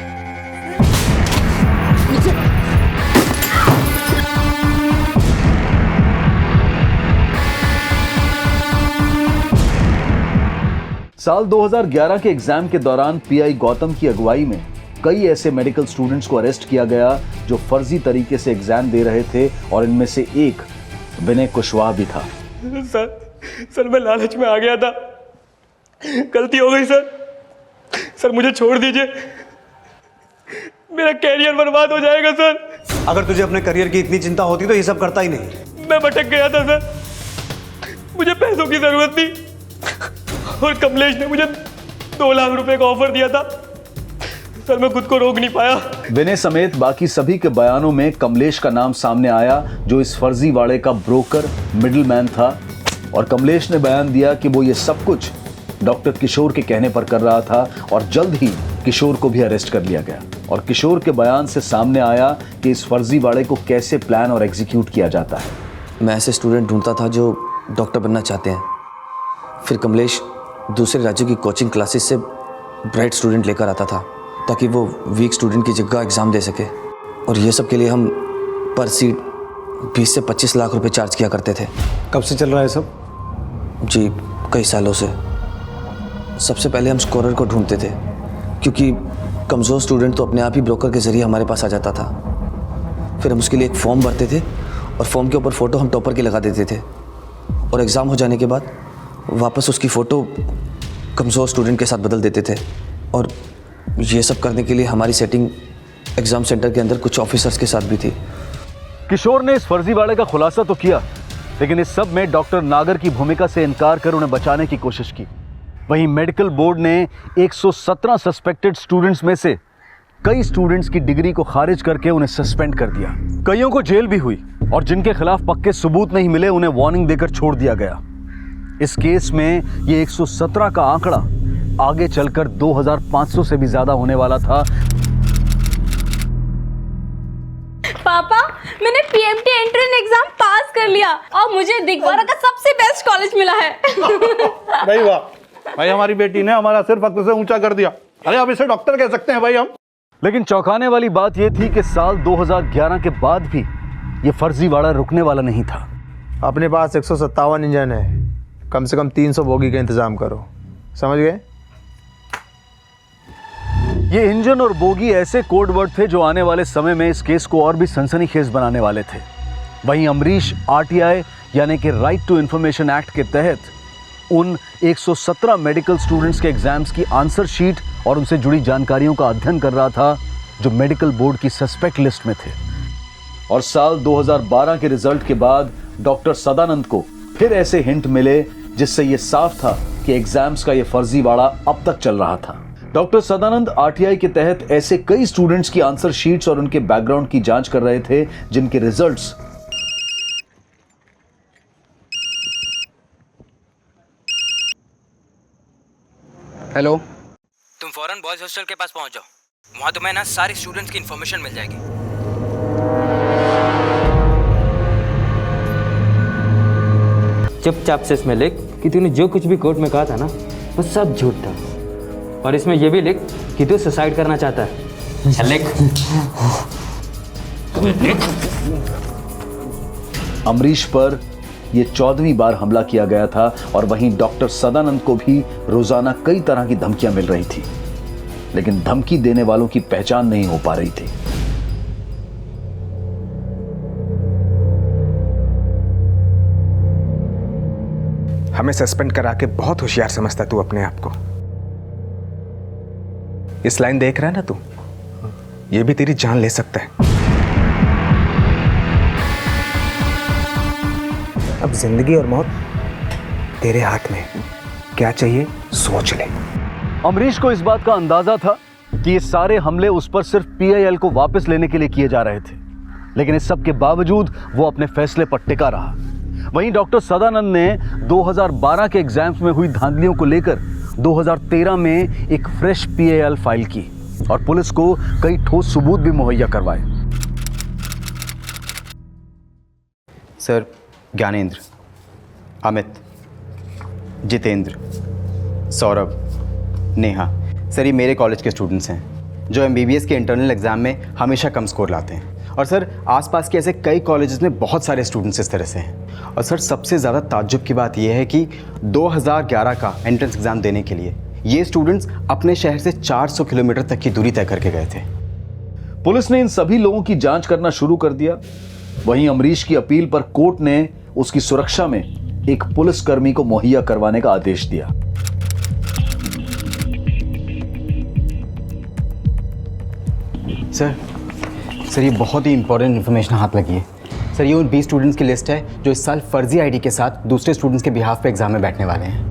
साल 2011 के एग्जाम के दौरान पीआई गौतम की अगुवाई में कई ऐसे मेडिकल स्टूडेंट्स को अरेस्ट किया गया जो फर्जी तरीके से एग्जाम दे रहे थे और इनमें से एक विनय कुशवाहा भी था। सर मैं लालच में आ गया था, गलती हो गई सर मुझे छोड़ दीजिए, मेरा कैरियर बर्बाद हो जाएगा सर। अगर तुझे अपने करियर की इतनी चिंता होती तो ये सब करता ही नहीं। मैं भटक गया था सर, मुझे पैसों की जरूरत थी और कमलेश ने मुझे 2 लाख रुपए का ऑफर दिया था सर, मैं खुद को रोक नहीं पाया। विनय समेत बाकी सभी के बयानों में कमलेश का नाम सामने आया जो इस फर्जी वाड़े का ब्रोकर मिडिलमैन था। और कमलेश ने बयान दिया कि वो ये सब कुछ डॉक्टर किशोर के कहने पर कर रहा था और जल्द ही किशोर को भी अरेस्ट कर लिया गया। और किशोर के बयान से सामने आया कि इस फर्जी वाड़े को कैसे प्लान और एग्जीक्यूट किया जाता है। मैं ऐसे स्टूडेंट ढूंढता था जो डॉक्टर बनना चाहते हैं। फिर कमलेश दूसरे राज्यों की कोचिंग क्लासेस से ब्राइट स्टूडेंट लेकर आता था ताकि वो वीक स्टूडेंट की जगह एग्ज़ाम दे सके। और ये सब के लिए हम पर सीट 20 से 25 लाख रुपए चार्ज किया करते थे। कब से चल रहा है सब? जी कई सालों से। सबसे पहले हम स्कोरर को ढूंढते थे क्योंकि कमज़ोर स्टूडेंट तो अपने आप ही ब्रोकर के ज़रिए हमारे पास आ जाता था। फिर हम उसके लिए एक फॉर्म भरते थे और फॉर्म के ऊपर फ़ोटो हम टॉपर की लगा देते थे और एग्ज़ाम हो जाने के बाद वापस उसकी फ़ोटो कमज़ोर स्टूडेंट के साथ बदल देते थे। और ये सब करने के लिए हमारी सेटिंग एग्ज़ाम सेंटर के अंदर कुछ ऑफिसर्स के साथ भी थी। किशोर ने इस फर्जीवाड़े का खुलासा तो किया, लेकिन इस सब में डॉक्टर नागर की भूमिका से इनकार कर उन्हें बचाने की कोशिश की। वहीं मेडिकल बोर्ड ने 117 सस्पेक्टेड स्टूडेंट्स में से कई स्टूडेंट्स की डिग्री को खारिज करके उन्हें सस्पेंड कर दिया। कईयों को जेल भी हुई और जिनके खिलाफ पक्के सबूत नहीं मिले उन्हें वार्निंग देकर छोड़ दिया गया। इस केस में ये 117 का आंकड़ा आगे चलकर 2500 से भी ज्यादा होने वाला था। पापा, मैंने पीएमटी एंट्रेंस एग्जाम पास कर लिया और मुझे दिगवारा का सबसे बेस्ट कॉलेज मिला है। भाई वाह भाई, हमारी बेटी ने हमारा सिर फख्र से ऊंचा कर दिया। अरे अब इसे डॉक्टर कह सकते हैं भाई हम। लेकिन चौंकाने वाली बात यह थी कि साल 2011 के बाद भी ये फर्जीवाड़ा रुकने वाला नहीं था। अपने पास 157 इंजन है, कम से कम 300 बोगी का इंतजाम करो, समझ गए? ये इंजन और बोगी ऐसे कोड वर्ड थे जो आने वाले समय में इस केस को और भी सनसनीखेज बनाने वाले थे। वहीं अमरीश आरटीआई यानी कि राइट टू इंफॉर्मेशन एक्ट के तहत उन 117 मेडिकल स्टूडेंट्स के एग्जाम्स की आंसर शीट और उनसे जुड़ी जानकारियों का अध्ययन कर रहा था जो मेडिकल बोर्ड की सस्पेक्ट लिस्ट में थे। और साल 2012 के रिजल्ट के बाद डॉक्टर सदानंद को फिर ऐसे हिंट मिले जिससे यह साफ था कि एग्जाम्स का यह फर्जीवाड़ा अब तक चल रहा था। डॉक्टर सदानंद आरटीआई के तहत ऐसे कई स्टूडेंट्स की आंसर शीट्स और उनके बैकग्राउंड की जांच कर रहे थे जिनके रिजल्ट्स हेलो, तुम फौरन बॉयज हॉस्टल के पास पहुंच जाओ, वहां तुम्हें ना सारे स्टूडेंट्स की इंफॉर्मेशन मिल जाएगी। चुपचाप से इसमें लिख कि तूने जो कुछ भी कोर्ट में कहा था ना वो सब झूठ था। और इसमें ये भी लिख कि तू सुसाइड करना चाहता है। चल लिख। अमरीश पर यह 14वीं बार हमला किया गया था और वहीं डॉक्टर सदानंद को भी रोजाना कई तरह की धमकियां मिल रही थी, लेकिन धमकी देने वालों की पहचान नहीं हो पा रही थी। हमें सस्पेंड करा के बहुत होशियार समझता तू अपने आप को। इस लाइन देख रहा है ना तू, ये भी तेरी जान ले सकता है। अब जिंदगी और मौत तेरे हाथ में, क्या चाहिए सोच ले। अमरीश को इस बात का अंदाजा था कि ये सारे हमले उस पर सिर्फ पीआईएल को वापस लेने के लिए किए जा रहे थे, लेकिन इस सब के बावजूद वो अपने फैसले पर टिका रहा। वहीं डॉक्टर सदानंद ने 2012 के एग्जाम्स में हुई धांधलियों को लेकर 2013 में एक फ्रेश पीआईएल फाइल की और पुलिस को कई ठोस सबूत भी मुहैया करवाए। सर, ज्ञानेंद्र, अमित, जितेंद्र, सौरभ, नेहा, सर ये मेरे कॉलेज के स्टूडेंट्स हैं जो एमबीबीएस के इंटरनल एग्ज़ाम में हमेशा कम स्कोर लाते हैं। और सर आसपास के ऐसे कई कॉलेजेस में बहुत सारे स्टूडेंट्स इस तरह से हैं। और सर सबसे ज़्यादा ताज्जुब की बात यह है कि 2011 का एंट्रेंस एग्ज़ाम देने के लिए ये स्टूडेंट्स अपने शहर से 400 किलोमीटर तक की दूरी तय करके गए थे। पुलिस ने इन सभी लोगों की जांच करना शुरू कर दिया। वहीं अमरीश की अपील पर कोर्ट ने उसकी सुरक्षा में एक पुलिसकर्मी को मुहैया करवाने का आदेश दिया। सर ये बहुत ही इंपॉर्टेंट इन्फॉर्मेशन हाथ लगी है। सर ये उन 20 स्टूडेंट्स की लिस्ट है जो इस साल फर्जी आईडी के साथ दूसरे स्टूडेंट्स के बिहाफ पे एग्जाम में बैठने वाले हैं।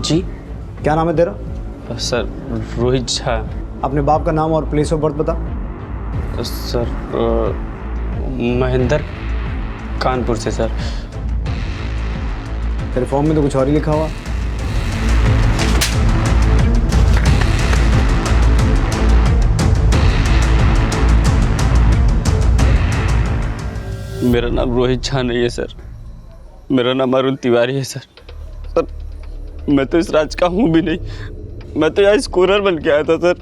जी, क्या नाम है तेरा? सर रोहित झा। अपने बाप का नाम और प्लेस ऑफ बर्थ बता। सर महेंद्र, कानपुर से सर। तेरे फॉर्म में तो कुछ और ही लिखा हुआ। मेरा नाम रोहित झा नहीं है सर, मेरा नाम अरुण तिवारी है सर। सर मैं तो इस राज्य का हूँ भी नहीं, मैं तो यहाँ स्कोरर बन के आया था सर।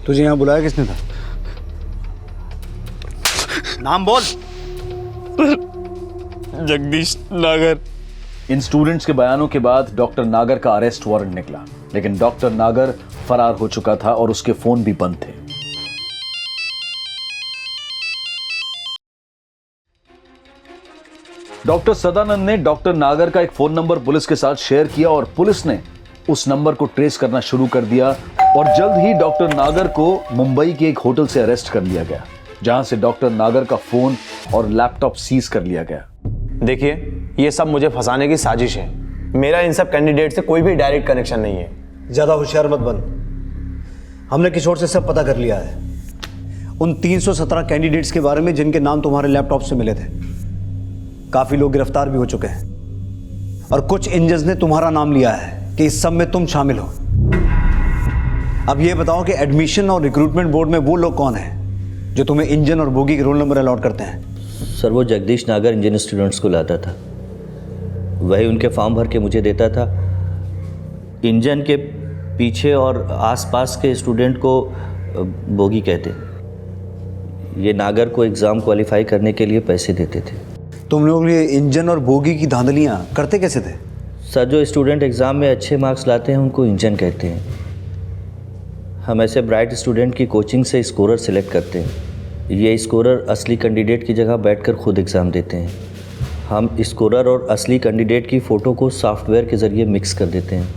तुझे यहाँ बुलाया किसने था? नाम बोल। जगदीश नागर। इन स्टूडेंट्स के बयानों के बाद डॉक्टर नागर का अरेस्ट वारंट निकला, लेकिन डॉक्टर नागर फरार हो चुका था और उसके फोन भी बंद थे। डॉक्टर सदानंद ने डॉक्टर नागर का एक फोन नंबर पुलिस के साथ शेयर किया और पुलिस ने उस नंबर को ट्रेस करना शुरू कर दिया और जल्द ही डॉक्टर नागर को मुंबई के एक होटल से अरेस्ट कर लिया गया, जहां से डॉक्टर नागर का फोन और लैपटॉप सीज कर लिया गया। देखिए, ये सब मुझे फंसाने की साजिश है। मेरा इन सब कैंडिडेट से कोई भी डायरेक्ट कनेक्शन नहीं है। ज्यादा होशियार मत बन। हमने किशोर से सब पता कर लिया है। उन 317 कैंडिडेट्स के बारे में जिनके नाम तुम्हारे लैपटॉप से मिले थे, काफी लोग गिरफ्तार भी हो चुके हैं और कुछ इंजन्स ने तुम्हारा नाम लिया है कि इस सब में तुम शामिल हो। अब ये बताओ कि एडमिशन और रिक्रूटमेंट बोर्ड में वो लोग कौन हैं जो तुम्हें इंजन और बोगी के रोल नंबर अलॉट करते हैं? सर वो जगदीश नागर इंजन स्टूडेंट्स को लाता था, वही उनके फॉर्म भर के मुझे देता था। इंजन के पीछे और आसपास के स्टूडेंट को बोगी कहते। ये नागर को एग्ज़ाम क्वालिफाई करने के लिए पैसे देते थे। तुम लोग ये इंजन और बोगी की धांधलियाँ करते कैसे थे? सर जो स्टूडेंट एग्ज़ाम में अच्छे मार्क्स लाते हैं उनको इंजन कहते हैं। हम ऐसे ब्राइट स्टूडेंट की कोचिंग से स्कोरर सिलेक्ट करते हैं। ये स्कोरर असली कैंडिडेट की जगह बैठकर खुद एग्ज़ाम देते हैं। हम स्कोरर और असली कैंडिडेट की फ़ोटो को सॉफ्टवेयर के ज़रिए मिक्स कर देते हैं,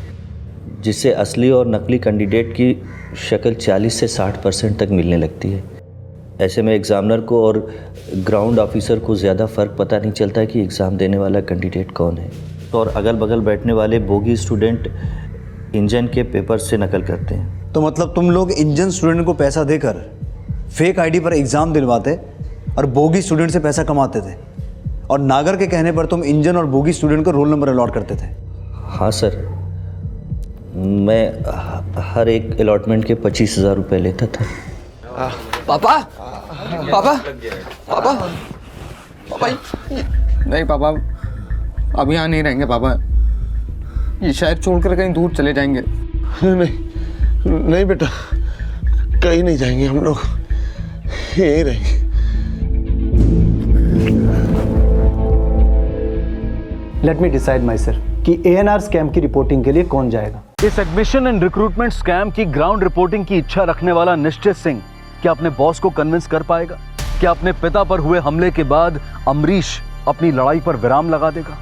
जिससे असली और नकली कैंडिडेट की शक्ल 40 से 60% तक मिलने लगती है। ऐसे में एग्ज़ामिनर को और ग्राउंड ऑफिसर को ज़्यादा फ़र्क पता नहीं चलता कि एग्ज़ाम देने वाला कैंडिडेट कौन है। और अगल बगल बैठने वाले बोगी स्टूडेंट इंजन के पेपर से नकल करते हैं। तो मतलब तुम लोग इंजन स्टूडेंट को पैसा देकर फेक आईडी पर एग्ज़ाम दिलवाते और बोगी स्टूडेंट से पैसा कमाते थे, और नागर के कहने पर तुम इंजन और बोगी स्टूडेंट को रोल नंबर अलॉट करते थे? हाँ सर, मैं हर एक अलॉटमेंट के 25,000 रुपये लेता था। पापा पापा पापा पापा नहीं पापा, अब यहाँ नहीं रहेंगे पापा, ये शहर छोड़कर कहीं दूर चले जाएंगे। नहीं नहीं बेटा, कहीं नहीं जाएंगे हम लोग, यहीं रहेंगे। Let me decide my sir कि ANR स्कैम की रिपोर्टिंग के लिए कौन जाएगा। इस एडमिशन एंड रिक्रूटमेंट स्कैम की ग्राउंड रिपोर्टिंग की इच्छा रखने वाला निश्चित सिंह क्या अपने बॉस को कन्विंस कर पाएगा? क्या अपने पिता पर हुए हमले के बाद अमरीश अपनी लड़ाई पर विराम लगा देगा?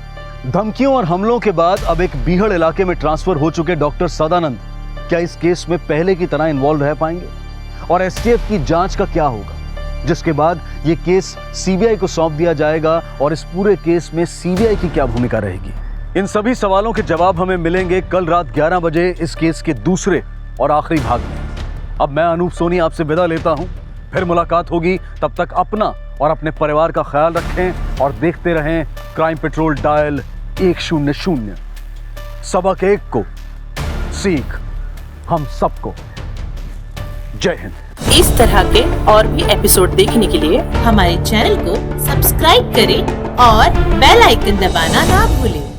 धमकियों और हमलों के बाद अब एक बीहड़ इलाके में ट्रांसफर हो चुके डॉक्टर सदानंद क्या इस केस में पहले की तरह इन्वॉल्व रह पाएंगे? और STF की जांच का क्या होगा, जिसके बाद ये केस CBI को सौंप दिया जाएगा? और इस पूरे केस में CBI की क्या भूमिका रहेगी? इन सभी सवालों के जवाब हमें मिलेंगे कल रात 11 बजे इस केस के दूसरे और आखिरी भाग में। अब मैं अनूप सोनी आपसे विदा लेता हूं, फिर मुलाकात होगी। तब तक अपना और अपने परिवार का ख्याल रखें और देखते रहें क्राइम पेट्रोल डायल 100। सबक एक को, सीख हम सबको। जय हिंद। इस तरह के और भी एपिसोड देखने के लिए हमारे चैनल को सब्सक्राइब करें और बेल आइकन दबाना ना भूलें।